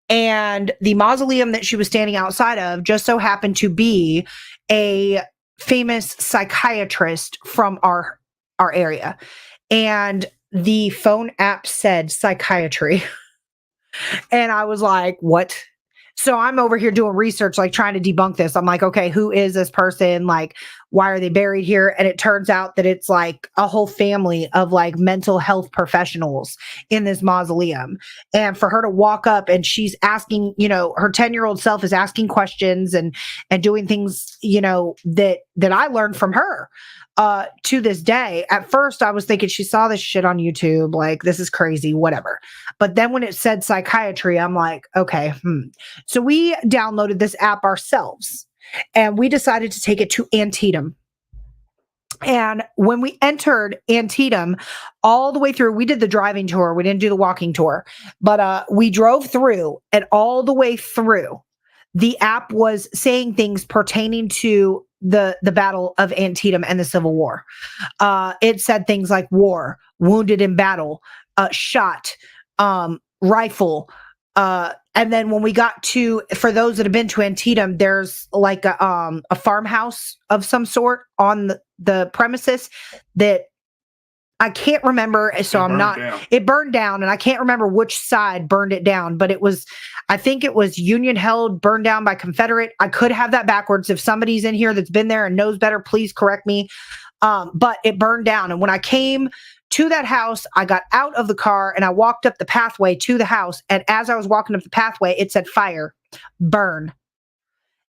S1: And the mausoleum that she was standing outside of just so happened to be a famous psychiatrist from our area. And the phone app said psychiatry. And I was like, what? So I'm over here doing research, like trying to debunk this. I'm like, okay, who is this person? Like, why are they buried here? And it turns out that it's like a whole family of like mental health professionals in this mausoleum. And for her to walk up, and she's asking, her 10-year-old self is asking questions and doing things, that I learned from her. To this day, at first I was thinking she saw this shit on YouTube, like this is crazy, whatever. But then when it said psychiatry, I'm like, okay. So we downloaded this app ourselves, and we decided to take it to Antietam. And when we entered Antietam, all the way through, we did the driving tour. We didn't do the walking tour, but we drove through, and all the way through, the app was saying things pertaining to the Battle of Antietam and the Civil War. It said things like war, wounded in battle, shot, rifle. And then when we got to, for those that have been to Antietam, there's like a farmhouse of some sort on the premises that I can't remember. So it burned down, and I can't remember which side burned it down, but I think it was Union held, burned down by Confederate. I could have that backwards. If somebody's in here that's been there and knows better, please correct me. But it burned down. And when I came to that house, I got out of the car and I walked up the pathway to the house. And as I was walking up the pathway, it said fire, burn.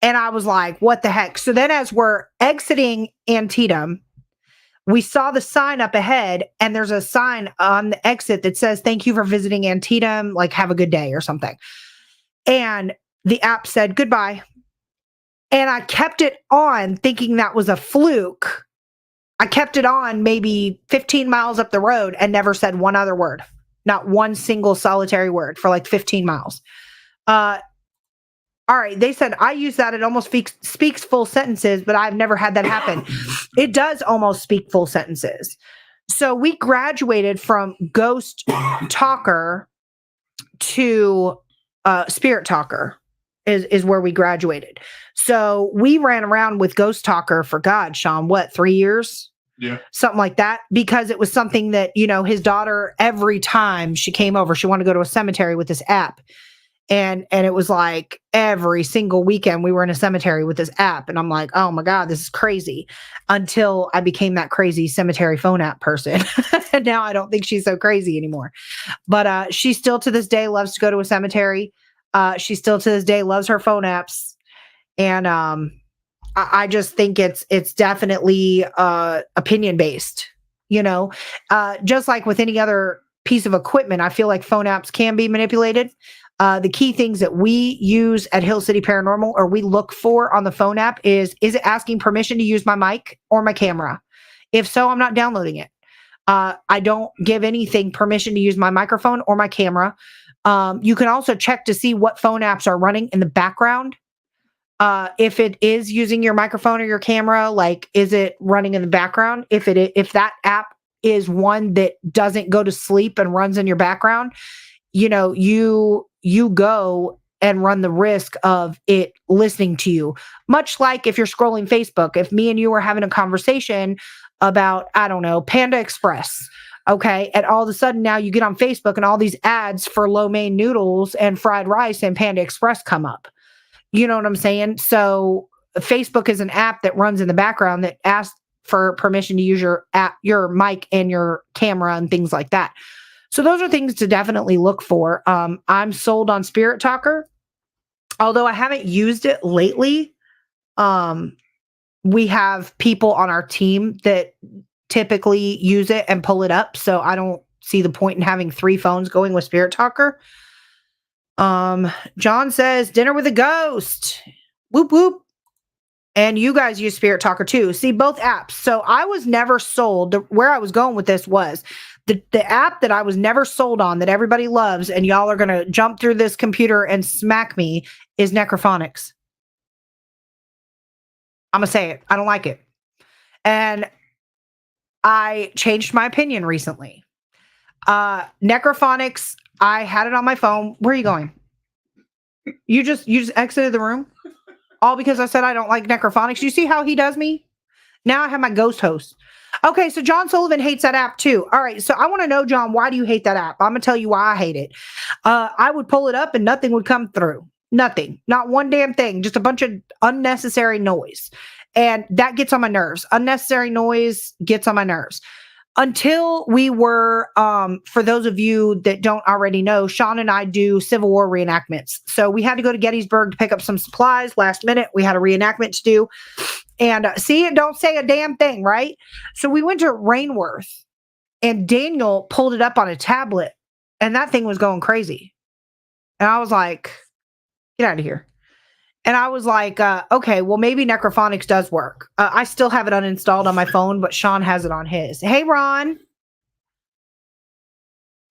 S1: And I was like, what the heck? So then as we're exiting Antietam, we saw the sign up ahead, and there's a sign on the exit that says, thank you for visiting Antietam, like have a good day or something. And the app said goodbye. And I kept it on thinking that was a fluke. I kept it on maybe 15 miles up the road and never said one other word, not one single solitary word for like 15 miles. All right. They said, I use that. It almost speaks full sentences, but I've never had that happen. It does almost speak full sentences. So we graduated from Ghost Talker to Spirit Talker is where we graduated. So we ran around with Ghost Talker for God, Sean, 3 years?
S2: Yeah.
S1: Something like that, because it was something that, his daughter, every time she came over, she wanted to go to a cemetery with this app. And it was like every single weekend we were in a cemetery with this app. And I'm like, oh my God, this is crazy. Until I became that crazy cemetery phone app person. And now I don't think she's so crazy anymore. But she still to this day loves to go to a cemetery. She still to this day loves her phone apps. And I just think it's definitely opinion based, just like with any other piece of equipment. I feel like phone apps can be manipulated. The key things that we use at Hill City Paranormal, or we look for on the phone app, is it asking permission to use my mic or my camera? If so, I'm not downloading it. I don't give anything permission to use my microphone or my camera. You can also check to see what phone apps are running in the background. If it is using your microphone or your camera, like, is it running in the background? If that app is one that doesn't go to sleep and runs in your background, you go and run the risk of it listening to you. Much like if you're scrolling Facebook, if me and you were having a conversation about, I don't know, Panda Express. Okay. And all of a sudden now you get on Facebook and all these ads for lo mein noodles and fried rice and Panda Express come up. You know what I'm saying? So Facebook is an app that runs in the background that asks for permission to use your app, your mic and your camera and things like that. So those are things to definitely look for. I'm sold on Spirit Talker, although I haven't used it lately. We have people on our team that typically use it and pull it up, so I don't see the point in having 3 phones going with Spirit Talker. John says dinner with a ghost. Whoop whoop. And you guys use Spirit Talker too. See, both apps. So I was never sold. Where I was going with this was the app that I was never sold on that everybody loves, and y'all are gonna jump through this computer and smack me, is Necrophonics. I'm gonna say it. I don't like it. And I changed my opinion recently. Necrophonics, I had it on my phone. Where are you going? You just exited the room? All because I said I don't like Necrophonics. You see how he does me? Now I have my ghost host. Okay, so John Sullivan hates that app too. All right, so I want to know, John, why do you hate that app? I'm going to tell you why I hate it. I would pull it up and nothing would come through. Nothing. Not one damn thing. Just a bunch of unnecessary noise. And that gets on my nerves. Unnecessary noise gets on my nerves. Until we were, for those of you that don't already know, Sean and I do Civil War reenactments. So we had to go to Gettysburg to pick up some supplies last minute. We had a reenactment to do. And see, it don't say a damn thing, right? So we went to Rainworth and Daniel pulled it up on a tablet and that thing was going crazy. And I was like, get out of here. And I was like, okay, well, maybe Necrophonics does work. I still have it uninstalled on my phone, but Sean has it on his. Hey, Ron.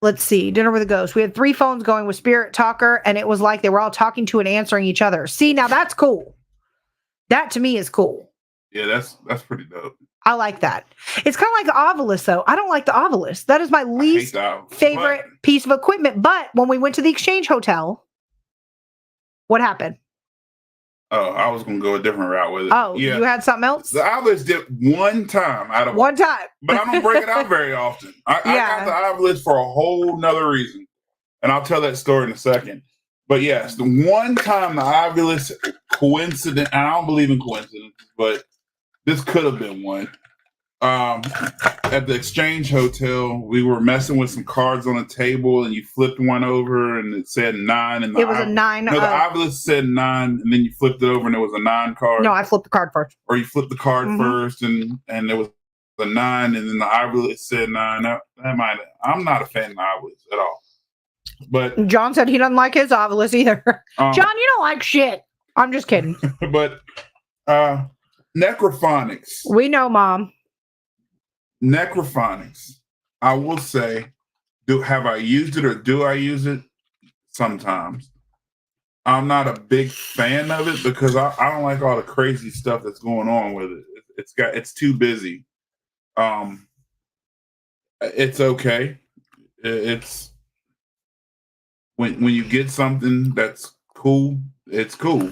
S1: Let's see. Dinner with a ghost. We had 3 phones going with Spirit Talker, and it was like they were all talking to and answering each other. See, now that's cool. That to me is cool.
S2: Yeah, that's pretty dope.
S1: I like that. It's kind of like the Ovilus, though. I don't like the Ovilus. That is my least favorite piece of equipment. But when we went to the Exchange Hotel, what happened?
S2: Oh, I was going to go a different route with it.
S1: Oh, yeah. You had something else?
S2: The Ovilus did one time.
S1: One time.
S2: But I don't break it out very often. I got the Ovilus for a whole nother reason. And I'll tell that story in a second. But yes, the one time the Ovilus coincidence, and I don't believe in coincidences, but this could have been one. At the Exchange Hotel, we were messing with some cards on a table, and you flipped one over, and it said 9. And
S1: it was a 9.
S2: No, the Ovilus said 9, and then you flipped it over, and it was a 9 card.
S1: No, I flipped the card first.
S2: Or you flipped the card first, and it was a 9, and then the Ovilus said 9. I'm not a fan of the Ovilus at all. But
S1: John said he doesn't like his Ovilus either. John, you don't like shit. I'm just kidding.
S2: But Necrophonics.
S1: We know, Mom.
S2: Necrophonics, I will say, have I used it or do I use it? Sometimes. I'm not a big fan of it because I don't like all the crazy stuff that's going on with it. It's too busy. It's okay. It's when you get something that's cool, it's cool,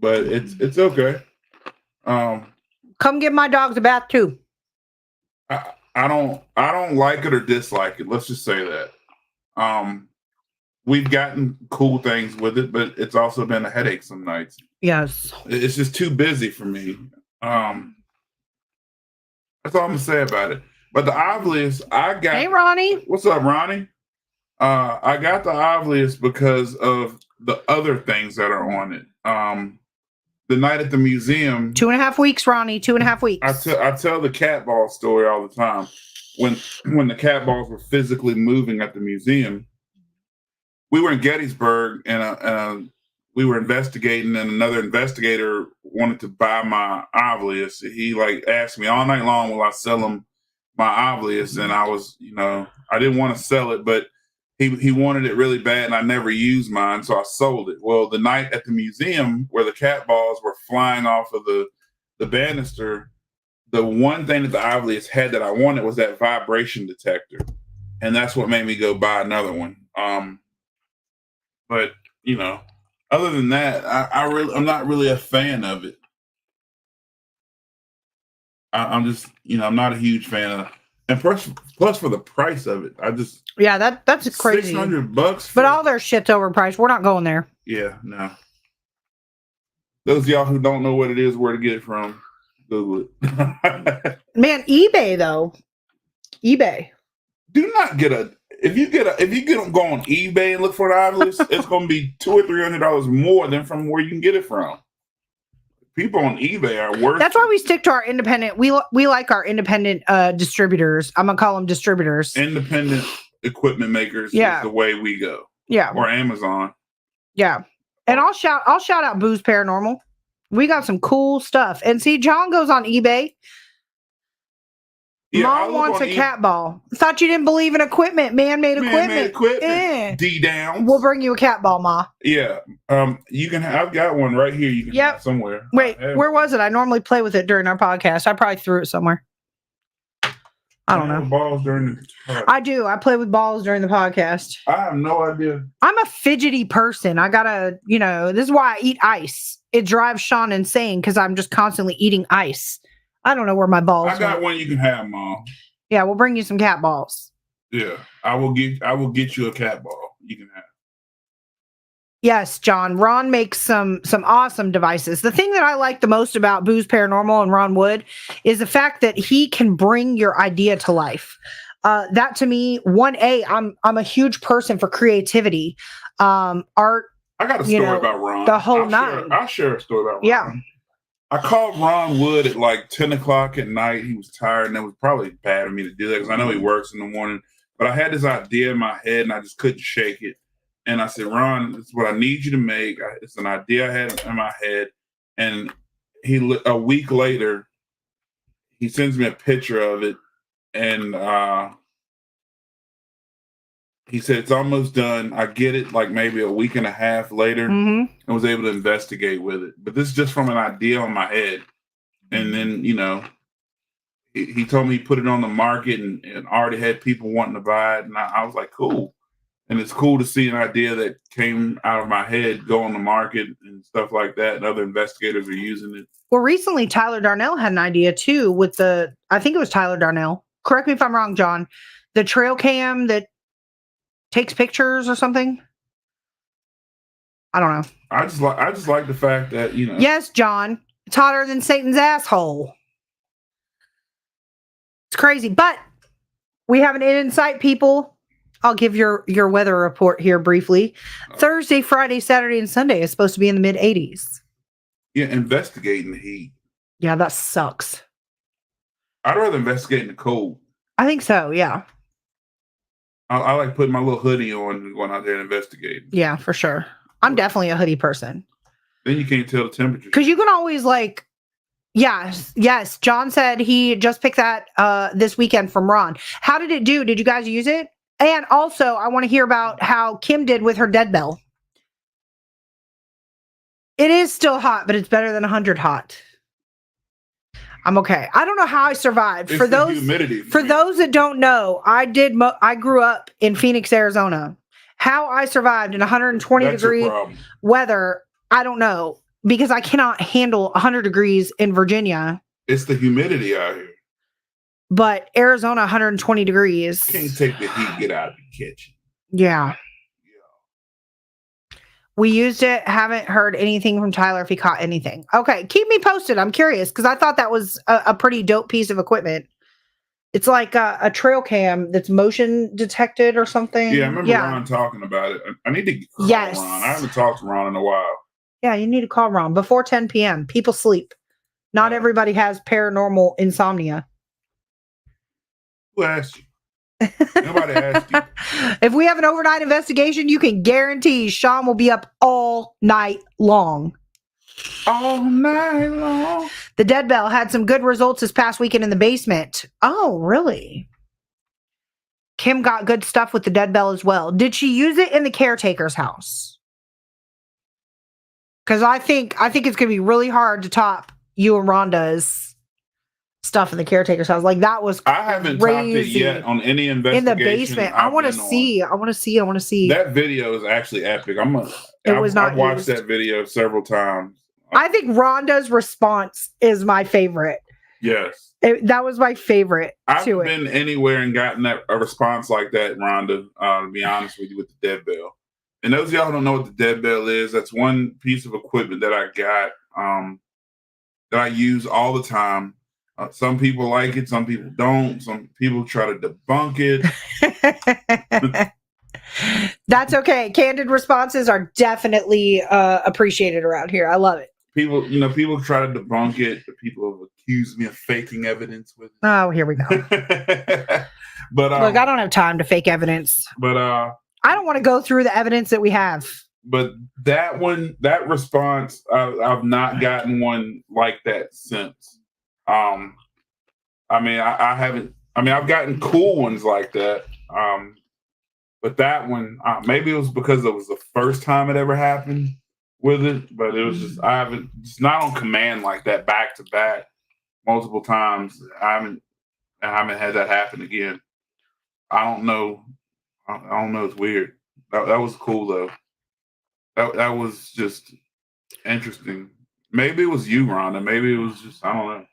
S2: but it's okay.
S1: Come give my dogs a bath too.
S2: I don't like it or dislike it. Let's just say that. We've gotten cool things with it, but it's also been a headache some nights.
S1: Yes.
S2: It's just too busy for me. That's all I'm gonna say about it. But the Ovilus, I got.
S1: Hey, Ronnie.
S2: What's up, Ronnie? I got the Ovilus because of the other things that are on it. The night at the museum.
S1: 2.5 weeks, Ronnie. 2.5 weeks.
S2: I tell the cat ball story all the time. When the cat balls were physically moving at the museum, we were in Gettysburg and we were investigating, and another investigator wanted to buy my Ovilus. He asked me all night long, will I sell him my Ovilus? And I was, I didn't want to sell it, but he wanted it really bad, and I never used mine, so I sold it. Well, the night at the museum where the cat balls were flying off of the banister, the one thing that the obelisk had that I wanted was that vibration detector, and that's what made me go buy another one. But you know, other than that, I'm not really a fan of it. I'm just, I'm not a huge fan of, and plus for the price of it,
S1: yeah, that's crazy.
S2: $600,
S1: but all their shit's overpriced. We're not going there.
S2: Yeah, no. Those of y'all who don't know what it is, where to get it from, Google it.
S1: Man, eBay though, eBay.
S2: Do not get if you go on eBay and look for an obelisk, it's going to be $200 or $300 more than from where you can get it from. People on eBay are worth.
S1: That's why we stick to our independent. We like our independent distributors. I'm gonna call them distributors.
S2: Independent equipment makers.
S1: Yeah.
S2: Is the way we go.
S1: Yeah.
S2: Or Amazon.
S1: Yeah. And I'll shout out Booze Paranormal. We got some cool stuff. And see, John goes on eBay. Yeah, Mom wants a cat ball. Thought you didn't believe in equipment, man-made equipment.
S2: D down.
S1: We'll bring you a cat ball, Ma.
S2: Yeah. You can. I've got one right here. You can have somewhere.
S1: Wait, where was it? I normally play with it during our podcast. I probably threw it somewhere. I don't know.
S2: Balls during the podcast.
S1: I do. I play with balls during the podcast.
S2: I have no idea.
S1: I'm a fidgety person. I gotta, this is why I eat ice. It drives Sean insane because I'm just constantly eating ice. I don't know where my balls.
S2: I got one you can have, Mom.
S1: Yeah, we'll bring you some cat balls.
S2: Yeah, I will get you a cat ball. You can have.
S1: Yes, John. Ron makes some awesome devices. The thing that I like the most about Booze Paranormal and Ron Wood is the fact that he can bring your idea to life. That to me, I'm a huge person for creativity, art.
S2: I got a story about Ron.
S1: The whole nine.
S2: I'll share a story about Ron.
S1: Yeah.
S2: I called Ron Wood at like 10 o'clock at night. He was tired, and it was probably bad of me to do that because I know he works in the morning. But I had this idea in my head, and I just couldn't shake it. And I said, Ron, this is what I need you to make. It's an idea I had in my head. And a week later, he sends me a picture of it. And he said, it's almost done. I get it like maybe a week and a half later and was able to investigate with it. But this is just from an idea on my head. And then, he told me he put it on the market and already had people wanting to buy it. And I was like, cool. And it's cool to see an idea that came out of my head go on the market and stuff like that. And other investigators are using it.
S1: Well, recently, Tyler Darnell had an idea too with I think it was Tyler Darnell. Correct me if I'm wrong, John. The trail cam that takes pictures or something. I don't know.
S2: I just like the fact that,
S1: Yes, John. It's hotter than Satan's asshole. It's crazy. But we have an insight, people. I'll give your weather report here briefly. Thursday, Friday, Saturday, and Sunday is supposed to be in the mid 80s.
S2: Yeah, investigating the heat.
S1: Yeah, that sucks.
S2: I'd rather investigate in the cold.
S1: I think so, yeah.
S2: I like putting my little hoodie on and going out there and investigating.
S1: Yeah, for sure. I'm definitely a hoodie person.
S2: Then you can't tell the temperature.
S1: Because you can always yes. John said he just picked that this weekend from Ron. How did it do? Did you guys use it? And also, I want to hear about how Kim did with her dead bell. It is still hot, but it's better than 100 hot. I'm okay. I don't know how I survived.
S2: It's
S1: for
S2: the
S1: those
S2: humidity,
S1: for those that don't know, I grew up in Phoenix, Arizona. How I survived in 120-degree weather, I don't know, because I cannot handle 100 degrees in Virginia.
S2: It's the humidity out here.
S1: But Arizona, 120 degrees.
S2: Can't take the heat, get out of the kitchen.
S1: Yeah. We used it. Haven't heard anything from Tyler if he caught anything. Okay, keep me posted. I'm curious because I thought that was a pretty dope piece of equipment. It's like a trail cam that's motion detected or something.
S2: Yeah, I remember Ron talking about it. I need to call Ron. I haven't talked to Ron in a while.
S1: Yeah, you need to call Ron before 10 p.m. People sleep. Not everybody has paranormal insomnia.
S2: Who asked you? Nobody asked you.
S1: If we have an overnight investigation, you can guarantee Sean will be up all night long.
S2: All night long.
S1: The dead bell had some good results this past weekend in the basement. Oh, really? Kim got good stuff with the dead bell as well. Did she use it in the caretaker's house? Because I think it's gonna be really hard to top you and Rhonda's stuff in the caretaker's house. Like that was
S2: I haven't topped it yet on any investigation.
S1: In the basement. I want to see.
S2: That video is actually epic. I've watched that video several times.
S1: I think Rhonda's response is my favorite.
S2: Yes.
S1: That was my favorite.
S2: I've been anywhere and gotten a response like that, Rhonda, to be honest with you, with the dead bell. And those of y'all who don't know what the dead bell is, that's one piece of equipment that I got that I use all the time. Some people like it, some people don't. Some people try to debunk it.
S1: That's okay. Candid responses are definitely appreciated around here. I love it.
S2: People try to debunk it. People have accused me of faking evidence with it.
S1: Oh, here we go. But look, I don't have time to fake evidence.
S2: But
S1: I don't want to go through the evidence that we have.
S2: But that response, I've not gotten one like that since. I mean, I haven't. I mean, I've gotten cool ones like that. But that one, maybe it was because it was the first time it ever happened with it. But it was just it's not on command like that back to back multiple times. I haven't had that happen again. I don't know. I don't know. It's weird. That was cool though. That was just interesting. Maybe it was you, Rhonda. Maybe it was just, I don't know.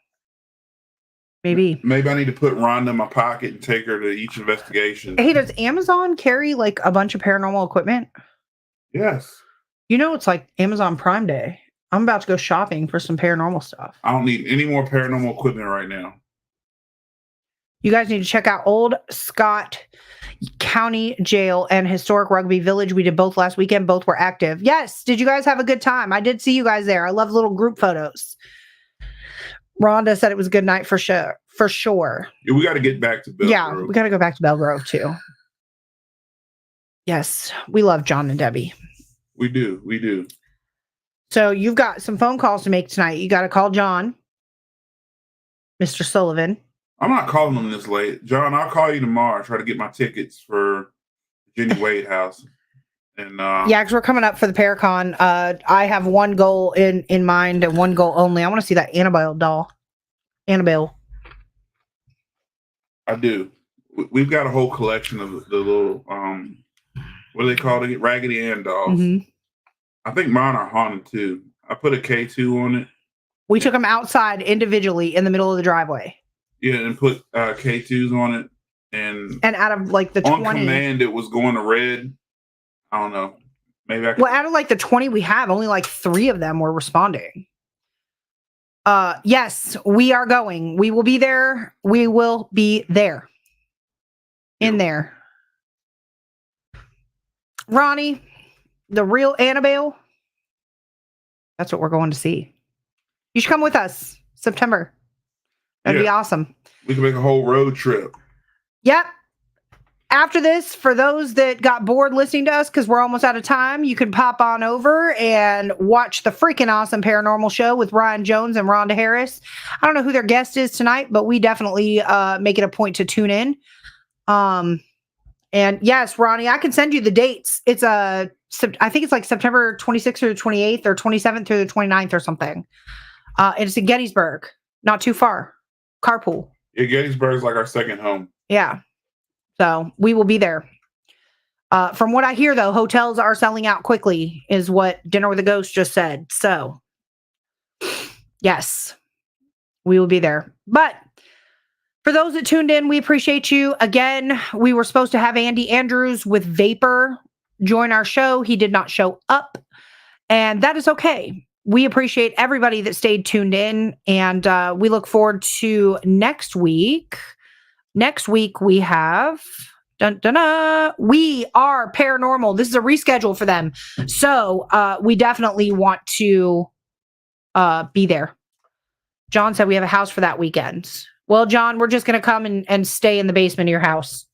S2: Maybe I need to put Rhonda in my pocket and take her to each investigation.
S1: Hey, does Amazon carry like a bunch of paranormal equipment?
S2: Yes.
S1: You know, it's like Amazon Prime Day. I'm about to go shopping for some paranormal stuff.
S2: I don't need any more paranormal equipment right now.
S1: You guys need to check out Old Scott County Jail and Historic Rugby Village. We did both last weekend. Both were active. Yes. Did you guys have a good time? I did see you guys there. I love little group photos. Rhonda said it was a good night for sure. For sure.
S2: Yeah, we got to get back to Bell Grove.
S1: Yeah, we got to go back to Bell Grove too. Yes, we love John and Debbie.
S2: We do. We do.
S1: So you've got some phone calls to make tonight. You got to call John, Mr. Sullivan.
S2: I'm not calling him this late. John, I'll call you tomorrow. Try to get my tickets for Jenny Wade House. And
S1: yeah, because we're coming up for the Paracon. I have one goal in mind and one goal only. I want to see that Annabelle doll. Annabelle.
S2: I do. We've got a whole collection of the little what do they call it? Raggedy Ann dolls. Mm-hmm. I think mine are haunted too. I put a K2 on it.
S1: We took them outside individually in the middle of the driveway.
S2: Yeah, and put K2s on it. And
S1: out of like the 20.
S2: On command, it was going to red. I don't know. Maybe I could.
S1: Well, out of like the 20 we have, only like 3 of them were responding. Yes, we are going. We will be there. We will be there. In there. Ronnie, the real Annabelle. That's what we're going to see. You should come with us. September. That'd be awesome.
S2: We can make a whole road trip.
S1: Yep. After this, for those that got bored listening to us, because we're almost out of time, you can pop on over and watch the freaking awesome paranormal show with Ryan Jones and Rhonda Harris. I don't know who their guest is tonight, but we definitely make it a point to tune in. And yes, Ronnie, I can send you the dates. It's I think it's like September 26th through the 28th or 27th through the 29th or something. And it's in Gettysburg, not too far. Carpool.
S2: Yeah, Gettysburg is like our second home.
S1: Yeah. So we will be there. From what I hear, though, hotels are selling out quickly, is what Dinner with a Ghost just said. So, yes, we will be there. But for those that tuned in, we appreciate you. Again, we were supposed to have Andy Andrews with Vapor join our show. He did not show up, and that is okay. We appreciate everybody that stayed tuned in, and we look forward to next week. Next week, we have We Are Paranormal. This is a reschedule for them. So we definitely want to be there. John said we have a house for that weekend. Well, John, we're just going to come and stay in the basement of your house.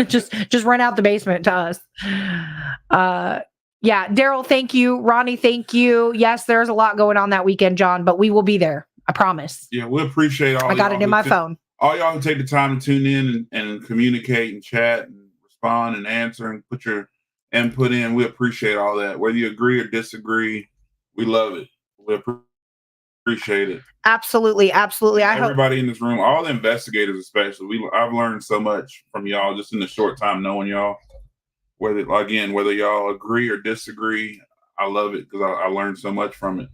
S1: just rent out the basement to us. Yeah, Daryl, thank you. Ronnie, thank you. Yes, there's a lot going on that weekend, John, but we will be there. I promise.
S2: Yeah, we appreciate all.
S1: I got it in my phone.
S2: all y'all who take the time to tune in and communicate and chat and respond and answer and put your input in. We appreciate all that. Whether you agree or disagree, we love it. We appreciate it.
S1: Absolutely. Absolutely.
S2: Everybody in this room, all the investigators especially, I've learned so much from y'all just in the short time knowing y'all. Whether y'all agree or disagree, I love it because I learned so much from it.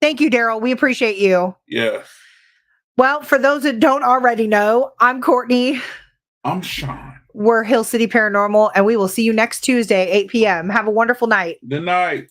S1: Thank you, Daryl. We appreciate you.
S2: Yeah.
S1: Well, for those that don't already know, I'm Courtney.
S2: I'm Sean.
S1: We're Hill City Paranormal, and we will see you next Tuesday, 8 p.m. Have a wonderful night.
S2: Good night.